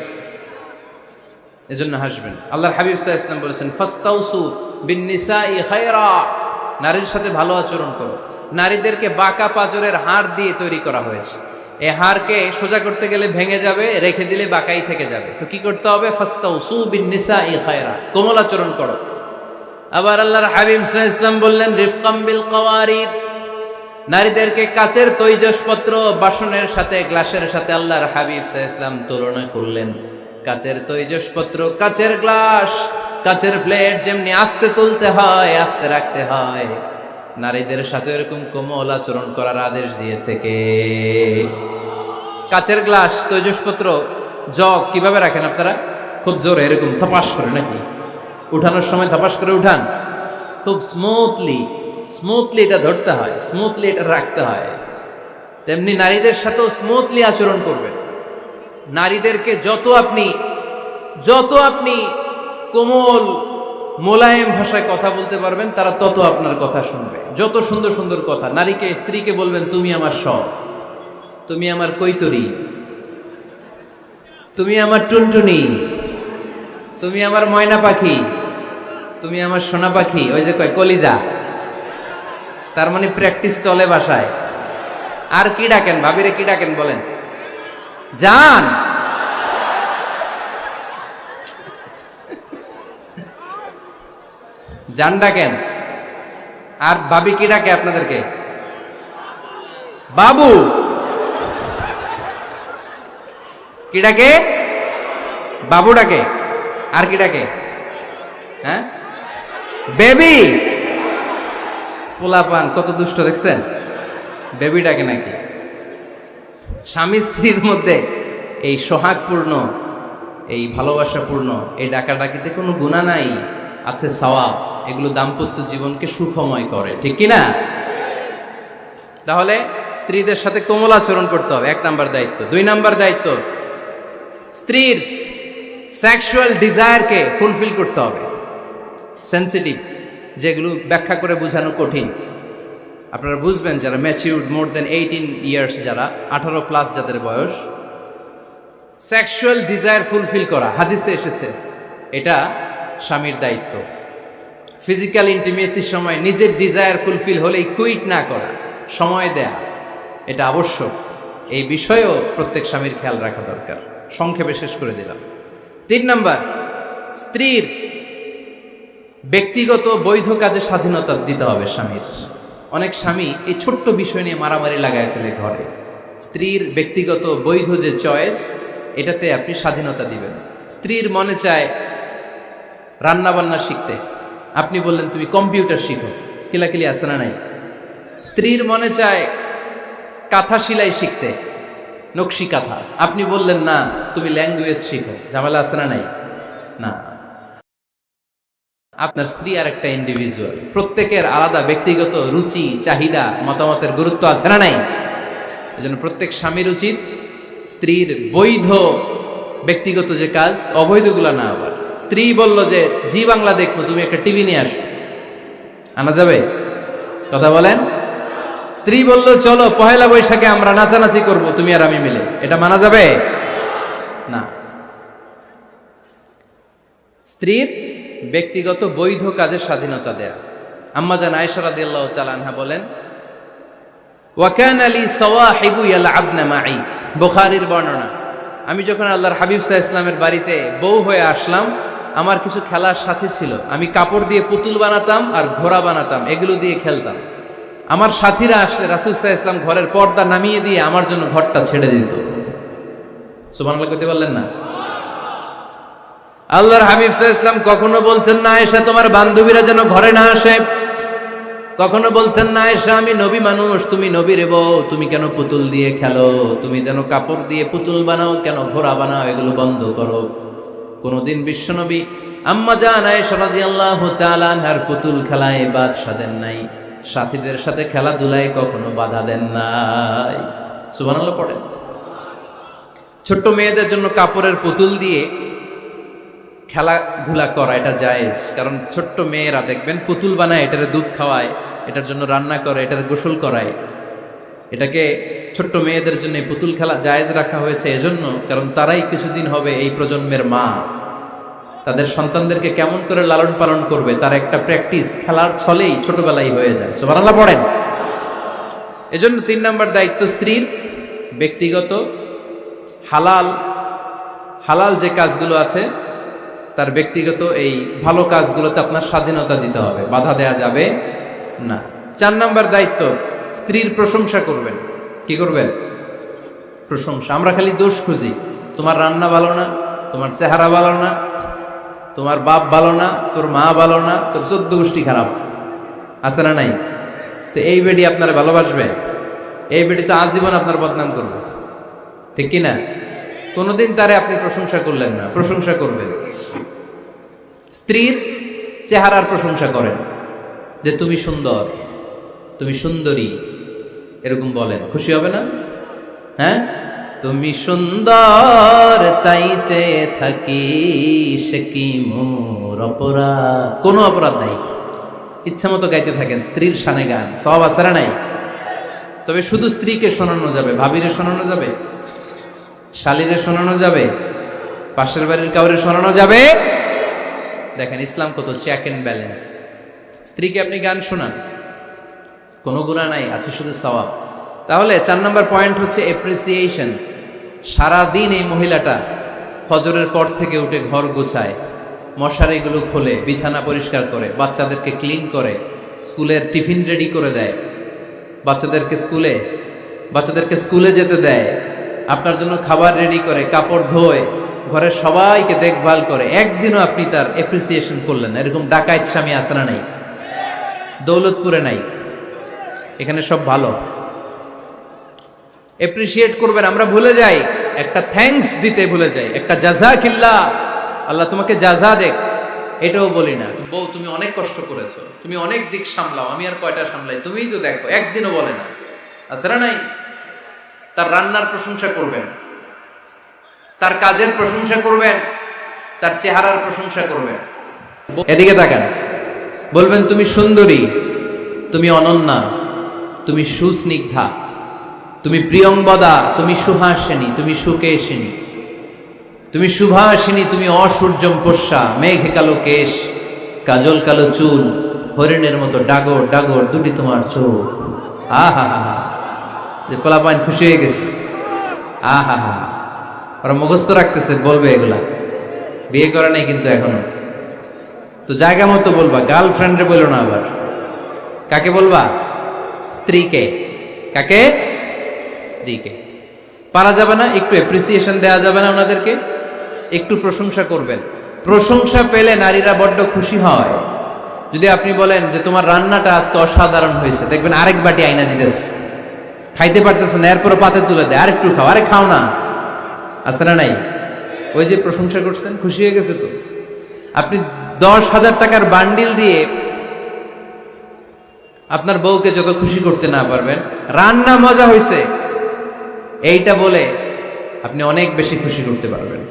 এজন্য হাসবেন। আল্লাহর হাবিব সাল্লাল্লাহু আলাইহি ওয়াসাল্লাম বলেছেন ফাস্তাউসু বিন নিসাই খায়রা, নারীর সাথে ভালো আচরণ করো। নারীদেরকে বাঁকা পাঁজরের হাড় দিয়ে তৈরি করা হয়েছে। এই হাড়কে সোজা করতে গেলে ভেঙে যাবে, রেখে দিলে বাঁকাই থেকে যাবে। তো কি করতে হবে? ফাস্তাউসু বিন নিসাই খায়রা, কোমল আচরণ করো। আবার আল্লাহর হাবিব সাল্লাল্লাহু আলাইহি ওয়াসাল্লাম বললেন রিফকাম বিল কাওয়ারিদ, নারীদেরকে কাচের তৈজসপত্র, বাসনের সাথে, গ্লাসের সাথে আল্লাহর হাবিব সাল্লাল্লাহু আলাইহি ওয়াসাল্লাম তুলনা করলেন। কাচের তৈজসপত্র, কাচের গ্লাস, কাচের প্লেট যেমনি আস্তে তুলতে হয়, আস্তে রাখতে হয়, নারীদের সাথে এরকম কোমল আচরণ করার আদেশ দিয়েছে কে? কাচের গ্লাস, তৈজসপত্র, জগ কিভাবে রাখেন আপনারা? খুব জোরে এরকম থপাস করে নাকি? উঠানোর সময় থপাস করে উঠান? খুব স্মুথলি এটা ধরতে হয়, স্মুথলি এটা রাখতে হয়। তেমনি নারীদের সাথেও স্মুথলি আচরণ করবেন। নারীদেরকে যত আপনি কোমল মোলায়েম ভাষায় কথা বলতে পারবেন, তারা তত আপনার কথা শুনবে। যত সুন্দর সুন্দর কথা, নারীকে, স্ত্রীকে বলবেন তুমি আমার সব, তুমি আমার কৈতরি, তুমি আমার টুনটুনি, তুমি আমার ময়না পাখি, তুমি আমার সোনা পাখি। ওই যে কয় কলিজা, তার মানে প্র্যাকটিস চলে বাসায়। আর কি ডাকেন? ভাবিরে কি ডাকেন বলেন? জান। জান ডাকেন। আর ভাবি কি ডাকে আপনাদেরকে? বাবু। কি ডাকে? বাবু ডাকে। আর কি ডাকে? হ্যাঁ, বেবি। পোলাপান কত দুষ্ট দেখছেন, বেবি ডাকে নাকি? স্বামী স্ত্রীর মধ্যে এই সোহাগপূর্ণ, এই ভালোবাসাপূর্ণ এই ডাকাডাকিতে কোনো গুনাহ নাই, আছে সওয়াব। এগুলো দাম্পত্য জীবনকে সুখময় করে, ঠিক কিনা? তাহলে স্ত্রীদের সাথে কোমল আচরণ করতে হবে, 1 নাম্বার দায়িত্ব। 2 নাম্বার দায়িত্ব, স্ত্রীর সেক্সুয়াল ডিজায়ারকে ফুলফিল করতে হবে। সেন্সিটিভ, যেগুলো ব্যাখ্যা করে বোঝানো কঠিন। আপনারা বুঝবেন যারা ম্যাচিউরড, মোর দেন 18 ইয়ার্স, যারা 18 প্লাস যাদের বয়স, সেক্সুয়াল ডিজায়ার ফুলফিল করা হাদিসে এসেছে, এটা স্বামীর দায়িত্ব। ফিজিক্যাল ইন্টিমেসির সময় নিজের ডিজায়ার ফুলফিল হলেই কুইট না করা, সময় দেয়া, এটা আবশ্যক। এই বিষয়েও প্রত্যেক স্বামীর খেয়াল রাখা দরকার। সংক্ষেপে শেষ করে দিলাম। 3 নাম্বার, স্ত্রীর ব্যক্তিগত বৈধ কাজে স্বাধীনতা দিতে হবে স্বামীর। অনেক স্বামী এই ছোট্ট বিষয় নিয়ে মারামারি লাগায় ফেলে ঘরে। স্ত্রীর ব্যক্তিগত বৈধ যে চয়েস, এটাতে আপনি স্বাধীনতা দিবেন। স্ত্রীর মনে চায় রান্না বান্না শিখতে, আপনি বললেন তুমি কম্পিউটার শিখো, কিলাকিলি আছে না নাই? স্ত্রীর মনে চায় কাঁথা সেলাই শিখতে, নকশি কাঁথা, আপনি বললেন না তুমি ল্যাঙ্গুয়েজ শিখো, ঝামেলা আছে না নাই? না, আপনার স্ত্রী আর একটা ইন্ডিভিজুয়াল, প্রত্যেকের আলাদা ব্যক্তিগত রুচি, চাহিদা, মতামতের গুরুত্ব আছে না নাই? এজন্য প্রত্যেক স্বামীর উচিত স্ত্রীর বৈধ ব্যক্তিগত যে কাজ, অবৈধগুলা না। আবার স্ত্রী বলল যে জি বাংলা দেখবো, তুমি একটা টিভি নিয়ে আসো, আনা যাবে? কথা বলেন। স্ত্রী বলল চলো পহেলা বৈশাখে আমরা নাচানাচি করব তুমি আর আমি মিলে, এটা মানা যাবে না। স্ত্রীর ব্যক্তিগত বৈধ কাজের স্বাধীনতা দেয়া। আম্মা জান আয়েশা রাদিয়াল্লাহু তাআলা আনহা বলেন, ওয়া কানা লি সাওয়াহিবু ইয়ালআবনা মাই, বুখারীর বর্ণনা। আমি যখন আল্লাহর হাবিব সাল্লাল্লাহু আলাইহি ওয়াসাল্লামের বাড়িতে বউ হয়ে আসলাম, আমার কিছু খেলার সাথী ছিল। আমি কাপড় দিয়ে পুতুল বানাতাম আর ঘোড়া বানাতাম, এগুলো দিয়ে খেলতাম। আমার সাথীরা আসলে রাসূল সাল্লাল্লাহু আলাইহি ওয়াসাল্লাম ঘরের পর্দা নামিয়ে দিয়ে আমার জন্য ঘরটা ছেড়ে দিত। সুবহানাল্লাহ কইতে পারলেন না? আল্লাহর হাবিব সাল্লাল্লাহু আলাইহি ওয়াসাল্লাম কখনো বলতেন না আয়েশা তোমার বান্ধবীরা যেন ঘরে না আসে, কখনো বলতেন না আয়েশা আমি নবী মানুষ, তুমি নবীর বউ, তুমি কেন পুতুল দিয়ে খেলো, তুমি যেন কাপড় দিয়ে পুতুল বানাও, কেন ঘোড়া বানাও, এগুলো বন্ধ করো। কোনদিন বিশ্বনবী আম্মা জান আয়েশা রাদিয়াল্লাহু তাআলা আনহার পুতুল খেলায় বাধা দেন নাই, সাথীদের সাথে খেলাধুলায় কখনো বাধা দেন নাই। সুবহানাল্লাহ পড়েন। ছোট্ট মেয়েদের জন্য কাপড়ের পুতুল দিয়ে খেলাধুলা করা এটা জায়েজ, কারণ ছোট্ট মেয়েরা দেখবেন পুতুল বানায়, এটারে দুধ খাওয়ায়, এটার জন্য রান্না করে, এটার গোসল করায়। এটাকে ছোট্ট মেয়েদের জন্য পুতুল খেলা জায়েজ রাখা হয়েছে এজন্য, কারণ তারাই কিছুদিন হবে এই প্রজন্মের মা। তাদের সন্তানদেরকে কেমন করে লালন পালন করবে তার একটা প্র্যাকটিস খেলার ছলেই ছোটবেলায় হয়ে যায়। সুবহানাল্লাহ পড়েন। এজন্য 3 নাম্বার দায়িত্ব স্ত্রীর ব্যক্তিগত হালাল যে কাজগুলো আছে তার ব্যক্তিগত এই ভালো কাজগুলোতে আপনার স্বাধীনতা দিতে হবে, বাধা দেয়া যাবে না। 4 নাম্বার দায়িত্ব, স্ত্রীর প্রশংসা করবেন। কি করবেন? প্রশংসা। আমরা খালি দোষ খুঁজি, তোমার রান্না ভালো না, তোমার চেহারা ভালো না, তোমার বাপ ভালো না, তোর মা ভালো না, তোর 14 গোষ্ঠী খারাপ, আছে না নাই? তো এই বেডি আপনার ভালোবাসবে? এই বেডি তো আজীবন আপনার বদনাম করবে, ঠিক কিনা? কোনোদিন তারে আপনি প্রশংসা করলেন না, প্রশংসা করবেন। স্ত্রীর চেহারার প্রশংসা করেন, যে তুমি সুন্দর, তুমি সুন্দরী, এরকম বলেন, খুশি হবে না? হ্যাঁ, তুমি সুন্দর তাই চেয়ে থাকি, সে কি মোর অপরাধ? কোনো অপরাধ নাই, ইচ্ছা মতো গাইতে থাকেন স্ত্রীর শানে গান, সব আসারা নাই। তবে শুধু স্ত্রীকে শোনানো যাবে, ভাবিরে শোনানো যাবে, শালীরে শোনানো যাবে, পাশের বাড়ির কাউরে শোনানো যাবে? দেখেন ইসলাম কত চেক এন্ড ব্যালেন্স। স্ত্রীকে আপনি গান শোনান, কোনো গুনাহ নাই, আছে শুধু সওয়াব। তাহলে 4 নম্বর পয়েন্ট হচ্ছে এপ্রিসিয়েশন। সারাদিন এই মহিলাটা ফজরের পর থেকে উঠে ঘর গোছায়, মশারিগুলো খোলে, বিছানা পরিষ্কার করে, বাচ্চাদেরকে ক্লিন করে, স্কুলের টিফিন রেডি করে দেয়, বাচ্চাদেরকে স্কুলে যেতে দেয়, আপনার জন্য খাবার রেডি করে, কাপড় ধোয়, ঘরের সবাইকে দেখভাল করে। একদিনও আপনি তার এপ্রিসিয়েশন করলেন না। এরকম ডাকাইত স্বামী আছে না নাই? দৌলতপুরে নাই, এখানে সব ভালো। এপ্রিসিয়েট করবেন। আমরা ভুলে যাই, একটা থ্যাঙ্কস দিতে ভুলে যাই, একটা জাযাকিল্লাহ, আল্লাহ তোমাকে জাযা দেখ, এটাও বলি না। বউ তুমি অনেক কষ্ট করেছো, তুমি অনেক দিক সামলাও, আমি আর কয়টা সামলাই, তুমিই তো দেখো, একদিনও বলে না। আছে না নাই? তার রান্নার প্রশংসা করবেন, তার কাজের প্রশংসা করবেন, তার চেহারার প্রশংসা করবেন। এদিকে তাকান, বলবেন তুমি সুন্দরী, তুমি অনন্যা, তুমি সুস্নিগ্ধা, তুমি প্রিয়ংবদা, তুমি সুহাসিনী, তুমি সুকেশিনী, তুমি সুভাষিনী, তুমি অসূর্যম পোষ্যা, মেঘে কালো কেশ, কাজল কালো চুল, হরিণের মতো ডাগর ডাগর দুটি তোমার চোখ। আহা হা হা, যে পোলাপাইন খুশি হয়ে গেছে। আহা হা, ওরা মুখস্থ রাখতেছে, বলবে এগুলা। বিয়ে করে নাই কিন্তু এখনো, তো জায়গা মতো বলবা। গার্লফ্রেন্ডে বলো না আবার। কাকে বলবা? স্ত্রীকে। কাকে? স্ত্রীকে। পারা যাবে না? একটু এপ্রিসিয়েশন দেওয়া যাবে না ওনাদেরকে? একটু প্রশংসা করবেন। প্রশংসা পেলে নারীরা বড্ড খুশি হয়। যদি আপনি বলেন যে তোমার রান্নাটা আজকে অসাধারণ হয়েছে, দেখবেন আরেক বাটি আইনা দিতেছে, খাইতে পারতেছে না, এরপরে পাতে তুলে দেয়, আরেকটু খাও, আরে খাও না। আছে না নাই? ওই যে প্রশংসা করছেন, খুশি হয়ে গেছে তো। আপনি 10,000 টাকার বান্ডিল দিয়ে আপনার বউকে যত খুশি করতে না পারবেন, রান্না মজা হয়েছে এইটা বলে আপনি অনেক বেশি খুশি করতে পারবেন।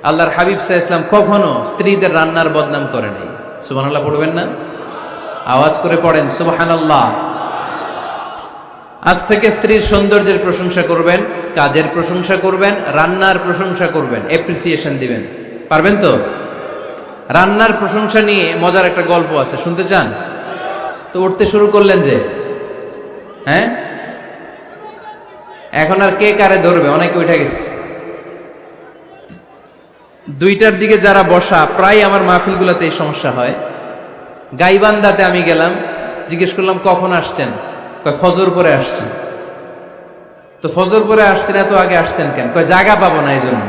আল্লাহর হাবিব সাল্লাল্লাহু আলাইহি ওয়াসাল্লাম কখনো স্ত্রীদের রান্নার বদনাম করে নাই। সুবহানাল্লাহ পড়বেন না? আওয়াজ করে পড়েন সুবহানাল্লাহ। আজ থেকে স্ত্রীর সৌন্দর্যের প্রশংসা করবেন, কাজের প্রশংসা করবেন, রান্নার প্রশংসা করবেন, এপ্রিসিয়েশন দিবেন। পারবেন তো? রান্নার প্রশংসা নিয়ে মজার একটা গল্প আছে, শুনতে চান? তো উঠতে শুরু করলেন যে, হ্যাঁ, এখন আর কে কারে ধরবে? অনেকে উঠে গেছে। 2টার দিকে যারা বসা, প্রায় আমার মাহফিলগুলোতে এই সমস্যা হয়। গাইবান্ধাতে আমি গেলাম, জিজ্ঞেস করলাম কখন আসছেন? কয় ফজর পরে আসছি। তো ফজর পরে আসছেন, এত আগে আসছেন কেন? কয় জায়গা পাবো না, এই জন্য।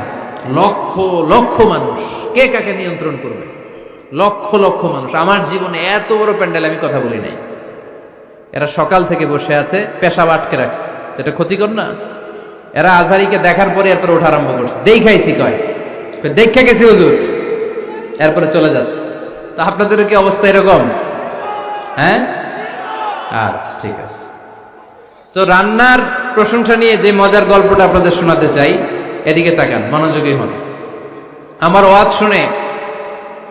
লক্ষ লক্ষ মানুষ, কে কাকে নিয়ন্ত্রণ করবে? লক্ষ লক্ষ মানুষ। আমার জীবনে এত বড় প্যান্ডেল আমি কথা বলি নাই। এরা সকাল থেকে বসে আছে, পেশাব আটকে রাখছে, এটা ক্ষতিকর না? এরা আজহারিকে দেখার পরে এরপরে ওঠা আরম্ভ করছে। দেখাইছি, কয় দেখে গেছি হুজুর, এরপরে চলে যাচ্ছে। তা আপনাদের কি অবস্থা এরকম? হ্যাঁ, আচ্ছা ঠিক আছে। তো রান্নার প্রশংসা নিয়ে যে মজার গল্পটা আপনাদের শোনাতে চাই, এদিকে তাকান, মনোযোগী হন। আমার ওয়াজ শুনে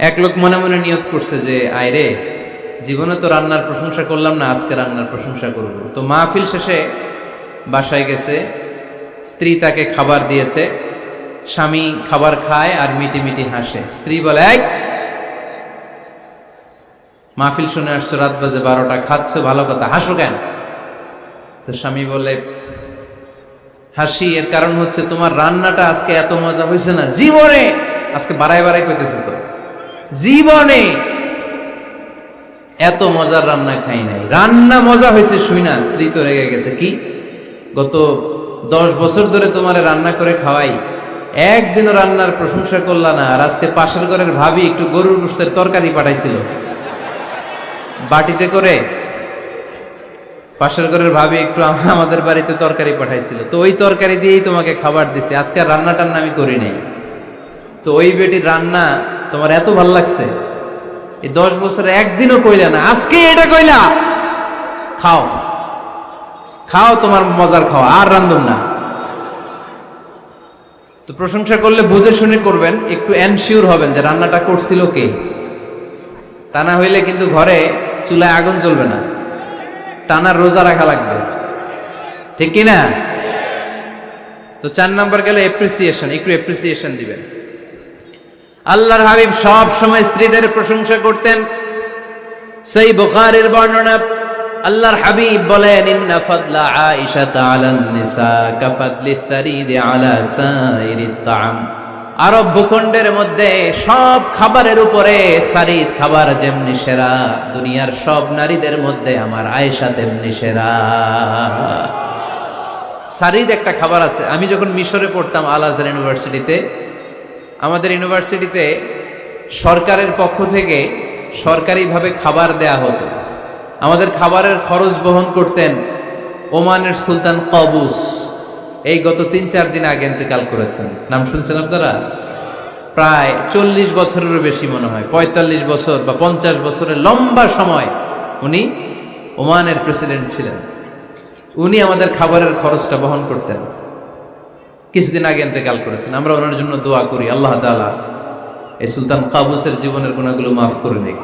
এক লোক মনে মনে নিয়ত করছে যে আয়রে, জীবনে তো রান্নার প্রশংসা করলাম না, আজকে রান্নার প্রশংসা করব। তো মাহফিল শেষে বাসায় গেছে, স্ত্রী তাকে খাবার দিয়েছে, স্বামী খাবার খায় আর মিটি মিটি হাসে। স্ত্রী বলে, এই মাহফিল শুনে আসছো, রাত বাজে 12টা, খাচ্ছ ভালো কথা, হাসো কেন? তো স্বামী বলে, হাসি এর কারণ হচ্ছে তোমার রান্নাটা আজকে এত মজা হয়েছে না জীবনে। আজকে বাড়ায় বাড়ায় কইতেছে, তো জীবনে এত মজার রান্না খাই নাই। রান্না মজা হয়েছে শুই না। স্ত্রী তো রেগে গেছে, কি গত 10 বছর ধরে তোমারে রান্না করে খাওয়াই, একদিনও রান্নার প্রশংসা করলা না। আর আজকে পাশের ঘরের ভাবি একটু গরুর গোশতের তরকারি পাঠাইছিল বাটিতে করে, পাশের ঘরের ভাবি একটু আমাদের বাড়িতে তরকারি পাঠাইছিল, তো ওই তরকারি দিয়েই তোমাকে খাবার দিছি। আজকে রান্না টান্না আমি করি নাই। তো ওই বেটির রান্না তোমার এত ভাল লাগছে, এই 10 বছরে একদিনও কইলা না, আজকে এটা কইলা। খাও খাও, তোমার মজার খাওয়া, আর রান্ধুম না। তো প্রশংসা করলে বুঝে শুনে করবেন, একটু এনশিওর হবেন যে রান্নাটা করছিল কে। তা না হইলে কিন্তু ঘরে চুলায় আগুন জ্বলবে না, টানা রোজা রাখা লাগবে, ঠিক কিনা? তো 4 নাম্বার গেল এপ্রিসিয়েশন, একটু এপ্রিসিয়েশন দিবেন। আল্লাহর হাবিব সব সময় স্ত্রীদের প্রশংসা করতেন। সেই বুখারীর বর্ণনা, আল্লাহর হাবিব বলেন, ইন্না ফাদলা আয়েশা আলান নিসা কাফাদলিস সারিদ আলা সাইরিত তাআম। আরব ভূখণ্ডের মধ্যে সব খাবারের উপরে সারিদ খাবার যেমনি সেরা, দুনিয়ার সব নারীদের মধ্যে আমার আয়েশা তেমনি সেরা। সারিদ একটা খাবার আছে। আমি যখন মিশরে পড়তাম আল আজহার ইউনিভার্সিটিতে, আমাদের ইউনিভার্সিটিতে সরকারের পক্ষ থেকে সরকারিভাবে খাবার দেয়া হতো। আমাদের খাবারের খরচ বহন করতেন ওমানের সুলতান কাবুস। এই গত 3-4 দিন আগে ইন্তেকাল করেছেন। নাম শুনছেন আপনারা? প্রায় 40 বছরেরও বেশি মনে হয়, 45 বছর বা 50 বছরের লম্বা সময় উনি ওমানের প্রেসিডেন্ট ছিলেন। উনি আমাদের খাবারের খরচটা বহন করতেন। কিছুদিন আগে ইন্তেকাল করেছেন। আমরা ওনার জন্য দোয়া করি, আল্লাহ তাআলা এই সুলতান কাবুসের জীবনের গুনাহগুলো মাফ করে নিক,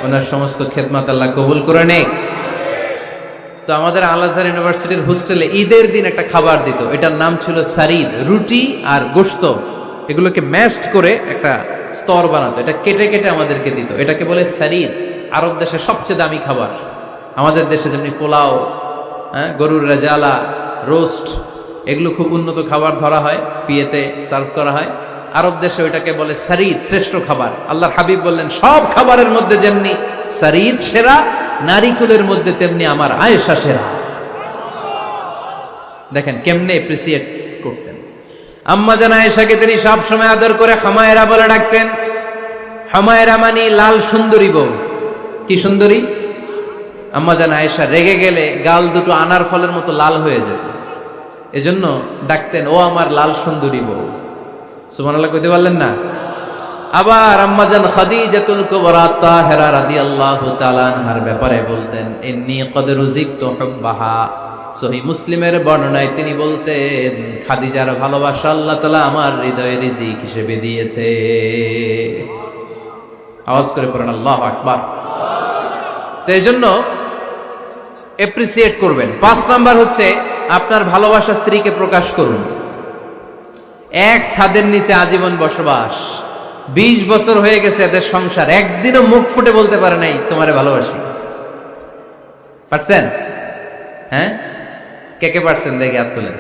ওনার সমস্ত খেদমত আল্লাহ কবুল করে নিক। তো আমাদের আল আজহার ইউনিভার্সিটির হোস্টেলে ঈদের দিন একটা খাবার দিত, এটার নাম ছিল সারিদ। রুটি আর গোশত এগুলোকে ম্যাশড করে একটা স্তর বানাতো, এটা কেটে কেটে আমাদেরকে দিত। এটাকে বলে সারিদ। আরব দেশে সবচেয়ে দামি খাবার। আমাদের দেশে যেমনি পোলাও, গরুর রেজালা, রোস্ট, এগুলো খুব উন্নত খাবার ধরা হয়, বিয়েতে সার্ভ করা হয়। আরব দেশে ওইটাকে বলে সারিদ, শ্রেষ্ঠ খাবার। আল্লাহর হাবিব বললেন, সব খাবারের মধ্যে যেমনি সারিদ সেরা, নারীকুলের মধ্যে তেমনি আমার আয়েশা সেরা। দেখেন কেমনে এপ্রিসিয়েট করতেন। আম্মা জান আয়েশাকে তিনি সব সময় আদর করে হামায়রা বলে ডাকতেন। হামায়রা মানে লাল সুন্দরী বউ। কি সুন্দরী? আম্মা জান আয়েশা রেগে গেলে গাল দুটো আনার ফলের মতো লাল হয়ে যেত, এজন্য ডাকতেন, ও আমার লাল সুন্দরী বউ। সুবহানাল্লাহ কইতে পারলেন না? আবার আম্মাজান খাদিজাতুল কুবরা তাহেরা রাদিয়াল্লাহু তাআলা আনহার ব্যাপারে বলতেন, ইন্নী ক্বাদ রুজিকতু হুব্বাহা। সহিহ মুসলিমের বর্ণনায় তিনি বলতেন, খাদিজার ভালোবাসা আল্লাহ তাআলা আমার হৃদয়ে রিজিক হিসেবে দিয়েছে। আওয়াজ করে পড়েন আল্লাহু আকবার। তো এইজন্য এপ্রিসিয়েট করবেন। 5 নাম্বার হচ্ছে আপনার ভালোবাসা স্ত্রীকে প্রকাশ করুন। এক ছাদের নিচে আজীবন বসবাস, 20 বছর হয়ে গেছে এদের সংসার, একদিনও মুখ ফুটে বলতে পারে নাই তোমারে ভালোবাসি। পারছেন? হ্যাঁ, কে কে পারছেন? দেখে হাত তোলেন।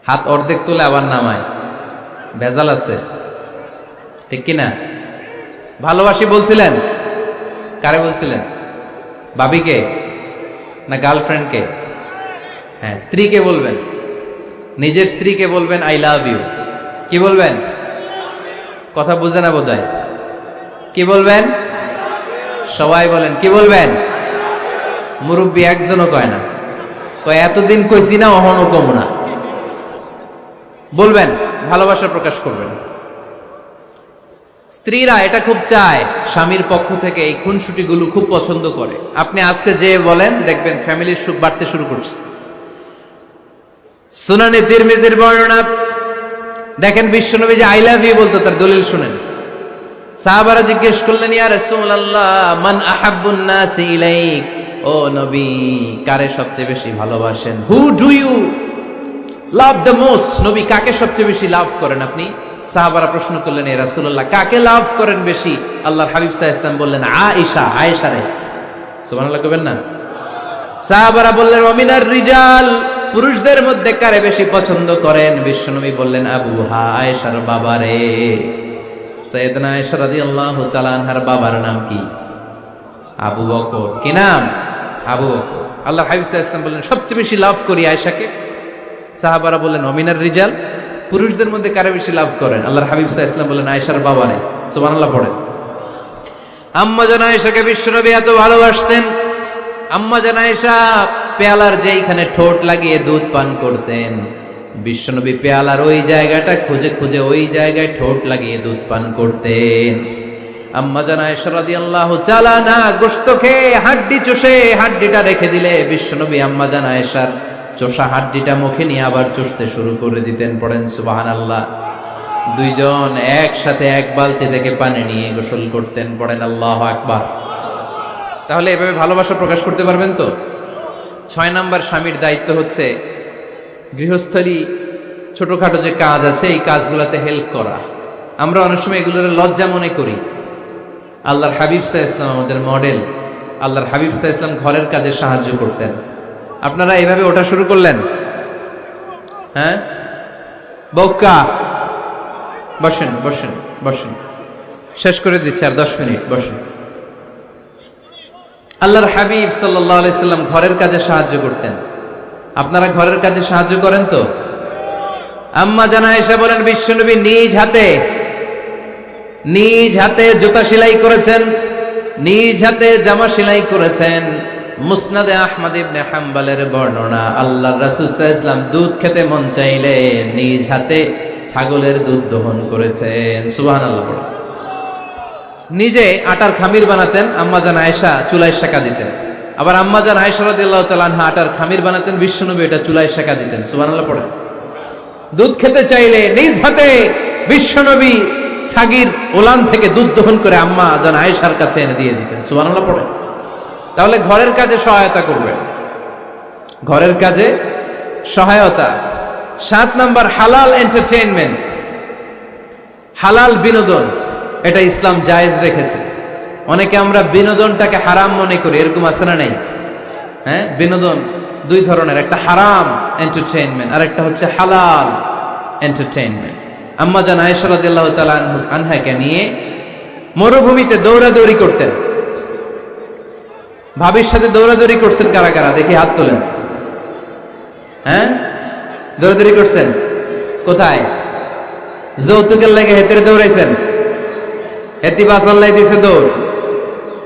হাত অর্ধেক তুলে আবার নামায়, ভেজাল আছে, ঠিক কিনা? ভালোবাসি বলছিলেন? কারে বলছিলেন? ভাবিকে না গার্লফ্রেন্ডকে? হ্যাঁ, স্ত্রীকে বলবেন। নিজের স্ত্রীকে বলবেন আই লাভ ইউ। কি বলবেন? কথা বুঝে না বোধহয়। কি বলবেন? সবাই বলেন, কি বলবেন? মুরব্বী একজনও কয় না, কয় এতদিন কইছি না, অহনও কম না। বলবেন, ভালোবাসা প্রকাশ করবেন। স্ত্রীরা এটা খুব চায়, স্বামীর পক্ষ থেকে এই খুনসুটিগুলো খুব পছন্দ করে। আপনি আজকে যে বলেন, দেখবেন ফ্যামিলির সুখ বাড়তে শুরু করছে। সুনানে তিরমিজির বর্ণনা দেখেন, বিশ্বনবী যে আই লাভ ইউ বলতো, তার দলিল শুনেন। সাহাবারা জিজ্ঞেস করলেন, ইয়া রাসূলুল্লাহ, মান আহাব্বুন নাসি ইলাইক, ও নবী কারে সবচেয়ে বেশি ভালোবাসেন? Who do you love the most? নবী কাকে সবচেয়ে বেশি লাভ করেন আপনি? সাহাবারা প্রশ্ন করলেন, ইয়া রাসূলুল্লাহ কাকে লাভ করেন বেশি? আল্লাহর হাবিব সাল্লাল্লাহু আলাইহি ওয়াসাল্লাম বললেন, আয়েশা, আয়েশা রে। সুবহানাল্লাহ কইবেন না? সাহাবারা বললেন, ওয়া মিনার রিজাল, পুরুষদের মধ্যে কারে বেশি পছন্দ করেন? বিশ্বনবী বললেন, আবুহা, আয়েশার বাবারে। সাইয়েদনা আয়েশা রাদিয়াল্লাহু তাআলা আনহার বাবার নাম কি? আবু বকর। কি নাম? আবু বকর। আল্লাহর হাবিব সাল্লাল্লাহু আলাইহি ওয়াসাল্লাম বললেন, সবচেয়ে বেশি লাভ করি আয়েশাকে। সাহাবারা বললেন, ওয়া মিনার রিজাল, পুরুষদের মধ্যে কারে বেশি লাভ করেন? আল্লাহর হাবিব সাল্লাল্লাহু আলাইহি ওয়াসাল্লাম বললেন, আয়েশার বাবারে। সুবহানাল্লাহ পড়েন। আম্মা জান আয়েশাকে বিশ্বনবী এত ভালোবাসতেন। আম্মা জান আয়েশা পেয়ালার যেইখানে ঠোঁট লাগিয়ে দুধ পান করতেন, বিশ্বনবী পেয়ালার ওই জায়গাটা খুঁজে খুঁজে ওই জায়গায় ঠোঁট লাগিয়ে দুধ পান করতেন। আম্মা জান আয়েশা রাদিয়াল্লাহু তাআলা না গোশত খেয়ে হাড্ডি চষে হাড্ডিটা রেখে দিলে বিশ্বনবী আম্মা জান আয়েশার চষা হাড্ডিটা মুখে নিয়ে আবার চষতে শুরু করে দিতেন। পড়েন সুবহানাল্লাহ। দুইজন একসাথে এক বালতি থেকে পানি নিয়ে গোসল করতেন। পড়েন আল্লাহু আকবার। তাহলে এভাবে ভালোবাসা প্রকাশ করতে পারবেন তো? 6 নাম্বার স্বামীর দায়িত্ব হচ্ছে গৃহস্থলী ছোটখাটো যে কাজ আছে এই কাজগুলোতে হেল্প করা। আমরা অনেক সময় এগুলোর লজ্জা মনে করি। আল্লাহর হাবিব সাল্লাল্লাহু আলাইহি ওয়াসাল্লাম আমাদের মডেল। আল্লাহর হাবিব সাল্লাল্লাহু আলাইহি ওয়াসাল্লাম ঘরের কাজে সাহায্য করতেন। আপনারা এইভাবে ওটা শুরু করলেন? হ্যাঁ, বউকা বসেন বসেন বসেন, শেষ করে দিচ্ছি, আর 10 মিনিট বসেন। আল্লাহর হাবিব সাল্লাল্লাহু আলাইহি সাল্লাম ঘরের কাজে সাহায্য করতেন। আপনারা ঘরের কাজে সাহায্য করেন তো? আম্মা জান আয়েশা বলেন, বিশ্বনবী নিজ হাতে জুতা সেলাই করেছেন, নিজ হাতে জামা সেলাই করেছেন। মুসনাদে আহমদ ইবনে হাম্বলের বর্ণনা, আল্লাহর রাসূল সাল্লাল্লাহু আলাইহি ওয়াসাল্লাম দুধ খেতে মন চাইলে নিজ হাতে ছাগলের দুধ দহন করেছেন। সুবহানাল্লাহ। নিজে আটার খামির বানাতেন, আম্মাজান আয়েশা চুলায় সেকা দিতেন। আবার আম্মাজান আয়েশা রাদিয়াল্লাহু তাআলা আনহা আটার খামির বানাতেন, বিশ্বনবী এটা চুলায় সেকা দিতেন। সুবহানাল্লাহ পড়ে। দুধ খেতে চাইলে নিজ হাতে বিশ্বনবী ছাগির ওলান থেকে দুধ দহন করে আম্মাজান আয়েশার কাছে এনে দিয়ে দিতেন। সুবহানাল্লাহ পড়ে। তাহলে ঘরের কাজে সহায়তা করবেন, ঘরের কাজে সহায়তা। 7 নাম্বার, হালাল এন্টারটেইনমেন্ট, হালাল বিনোদন, এটা ইসলাম জায়েজ রেখেছে। অনেকে আমরা বিনোদনটাকে হারাম মনে করি, এরকম আছে না নাই? হ্যাঁ, বিনোদন দুই ধরনের, একটা হারাম এন্টারটেইনমেন্ট আর একটা হচ্ছে হালাল এন্টারটেইনমেন্ট। আম্মা জান আয়েশা রাদিয়াল্লাহু তাআলা আনহাকে নিয়ে মরুভূমিতে দৌড়াদৌড়ি করতেন। ভাবির সাথে দৌড়াদৌড়ি করছেন কারা কারা? দেখি হাত তোলেন। হ্যাঁ, দৌড়াদৌড়ি করছেন কোথায়? যৌতুকের লাগে হেতেরে দৌড়াইছেন? হেতি বাসাল্লাই দিছে দৌড়,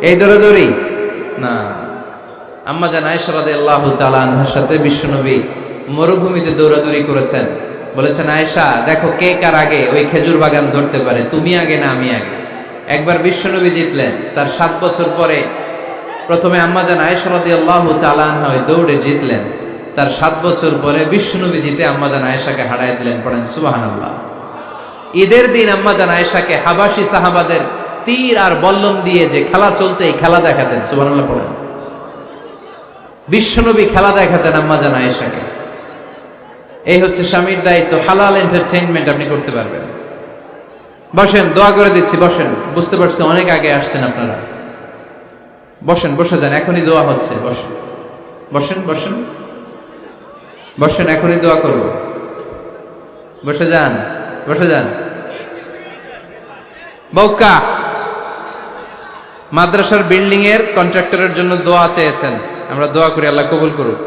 এই দৌড়াদৌড়ি না। আম্মা জান আয়েশা রাদিয়াল্লাহু তাআলা আনহার সাথে বিশ্বনবী মরুভূমিতে দৌড়াদৌড়ি করেছেন। বলেছেন, আয়েশা দেখো কে কার আগে ওই খেজুর বাগান ধরতে পারে, তুমি আগে না আমি আগে। একবার বিশ্বনবী জিতলেন, তার 7 বছর পরে প্রথমে আম্মা জান আয়েশা রাদিয়াল্লাহু তাআলা আনহা ওই দৌড়ে জিতলেন। তার 7 বছর পরে বিশ্বনবী জিতে আম্মা জান আয়েশাকে হারায় দিলেন। পড়েন সুবহানাল্লাহ। ঈদের দিন আম্মা জান আয়েশাকে হাবাসী সাহাবাদের তীর আর বল্লম দিয়ে যে খেলা চলতেই খেলা দেখাতেন। সুবহানাল্লাহ পড়েন। বিশ্বনবী খেলা দেখাতেন আম্মা জান আয়েশাকে। এই হচ্ছে স্বামীর দায়িত্ব, হালাল এন্টারটেইনমেন্ট আপনি করতে পারবেন। বসেন, দোয়া করে দিচ্ছি, বসেন। বুঝতে পারছি অনেক আগে আসছেন আপনারা, বসেন, বসে যান, এখনই দোয়া হচ্ছে। বসেন বসেন বসেন বসেন, এখনই দোয়া করব। বসে যান, বসে যান। বউকা মাদ্রাসার বিল্ডিং এর কন্ট্রাক্টরের জন্য দোয়া চেয়েছেন, আমরা দোয়া করি আল্লাহ কবুল করুক।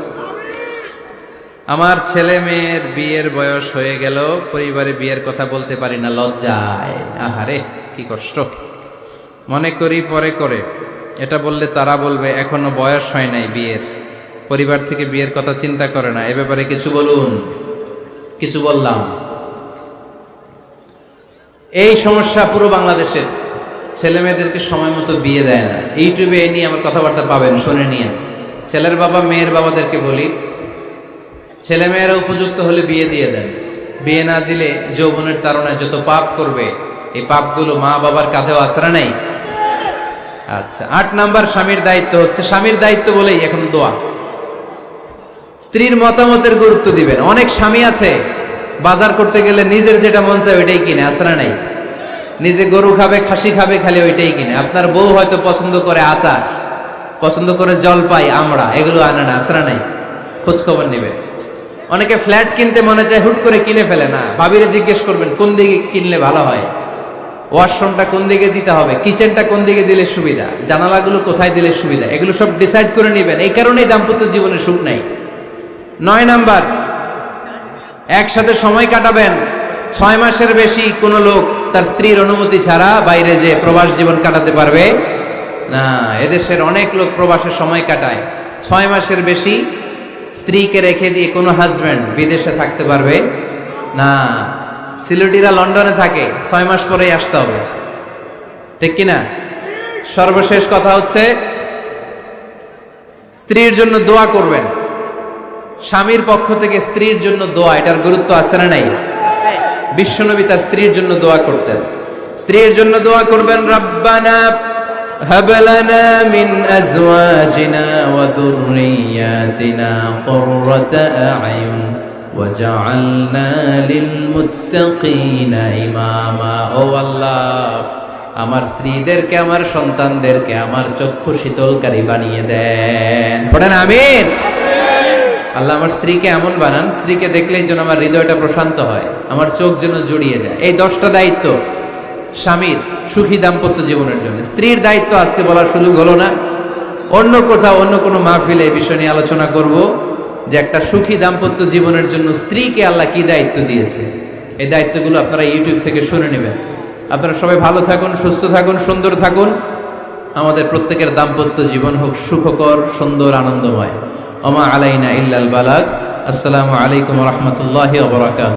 আমার ছেলে মেয়ের বিয়ের বয়স হয়ে গেল, পরিবারে বিয়ের কথা বলতে পারি না, লজ্জায়। আহারে কি কষ্ট। মনে করি পরে করে, এটা বললে তারা বলবে এখনো বয়স হয় নাই বিয়ের, পরিবার থেকে বিয়ের কথা চিন্তা করে না। এ ব্যাপারে কিছু বলুন। কিছু বললাম। এই সমস্যা পুরো বাংলাদেশের, ছেলে মেয়েদেরকে সময় মতো বিয়ে দেয় না। ইউটিউবে এই নিয়ে আমার কথাবার্তা পাবেন, শুনে নিয়ে। ছেলের বাবা মেয়ের বাবাদেরকে বলি, ছেলে মেয়েরা উপযুক্ত হলে বিয়ে দিয়ে দেন। বিয়ে না দিলে যৌবনের তাড়নায় যত পাপ করবে, এই পাপগুলো মা বাবার কাঁধেও আছড়া নেই। আচ্ছা, 8 নাম্বার, স্বামীর দায়িত্ব হচ্ছে, স্বামীর দায়িত্ব বলেই এখন দোয়া। স্ত্রীর মতামতের গুরুত্ব দিবেন। অনেক স্বামী আছে বাজার করতে গেলে নিজের যেটা মন চায় ওইটাই কিনে, আছড়া নেই। নিজে গরু খাবে, খাসি খাবে, খালি ওইটাই কিনে। আপনার বউ হয়তো পছন্দ করে আচার, পছন্দ করে জলপাই, আমড়া, এগুলো আনে না, আছড়া নেই। খোঁজ খবর নিবে। অনেকে ফ্ল্যাট কিনতে মনে চায়, হুট করে কিনে ফেলে না। ভাবিরে জিজ্ঞেস করবেন কোন দিকে কিনলে ভালো হয়, ওয়াশরুমটা কোন দিকে দিতে হবে, কিচেনটা কোন দিকে দিলে সুবিধা, জানালাগুলো কোথায় দিলে সুবিধা, এগুলো সব ডিসাইড করে নেবেন। এই কারণেই দাম্পত্য জীবনে সুখ নাই। 9 নাম্বার, একসাথে সময় কাটাবেন। 6 মাসের বেশি কোনো লোক তার স্ত্রীর অনুমতি ছাড়া বাইরে যে প্রবাস জীবন কাটাতে পারবে না। এদেশের অনেক লোক প্রবাসে সময় কাটায়। 6 মাসের বেশি স্ত্রীকে রেখে দিয়ে কোনো হাজব্যান্ড বিদেশে থাকতে পারবে না। সিলেটিরা লন্ডনে থাকে, 6 মাস পরেই আসতে হবে, ঠিক কিনা? সর্বশেষ কথা হচ্ছে, স্ত্রীর জন্য দোয়া করবেন। স্বামীর পক্ষ থেকে স্ত্রীর জন্য দোয়া, এটার গুরুত্ব আছে না নাই? বিশ্বনবী তার স্ত্রীর জন্য দোয়া করতেন। স্ত্রীর জন্য দোয়া করবেন, রব্বানা হাব লানা মিন আজওয়াজিনা ওয়া যুররিয়াতিনা কুররাতা আ'য়ুন ওয়াজআলনা লিল মুত্তাকিনা ইমামা। ও আল্লাহ, আমার স্ত্রীদেরকে, আমার সন্তানদেরকে আমার চক্ষু শীতলকারী বানিয়ে দেন। পড়েন আমিন। আল্লাহ আমার স্ত্রীকে এমন বানান, স্ত্রীকে দেখলেই যেন আমার হৃদয়টা প্রশান্ত হয়, আমার চোখ যেন জুড়িয়ে যায়। এই 10টা দায়িত্ব স্বামীর সুখী দাম্পত্য জীবনের জন্য। স্ত্রীর দায়িত্ব আজকে বলার সুযোগ হলো না, অন্য কোথাও অন্য কোনো মাহফিলে এই বিষয় নিয়ে আলোচনা করব, যে একটা সুখী দাম্পত্য জীবনের জন্য স্ত্রীকে আল্লাহ কি দায়িত্ব দিয়েছে। এই দায়িত্বগুলো আপনারা ইউটিউব থেকে শুনে নেবেন। আপনারা সবাই ভালো থাকুন, সুস্থ থাকুন, সুন্দর থাকুন। আমাদের প্রত্যেকের দাম্পত্য জীবন হোক সুখকর, সুন্দর, আনন্দময়। ওমা আলাইনা ইল্লাল বালাগ। আসসালামু আলাইকুম ওয়া রাহমাতুল্লাহি ওয়া বারাকাতুহু।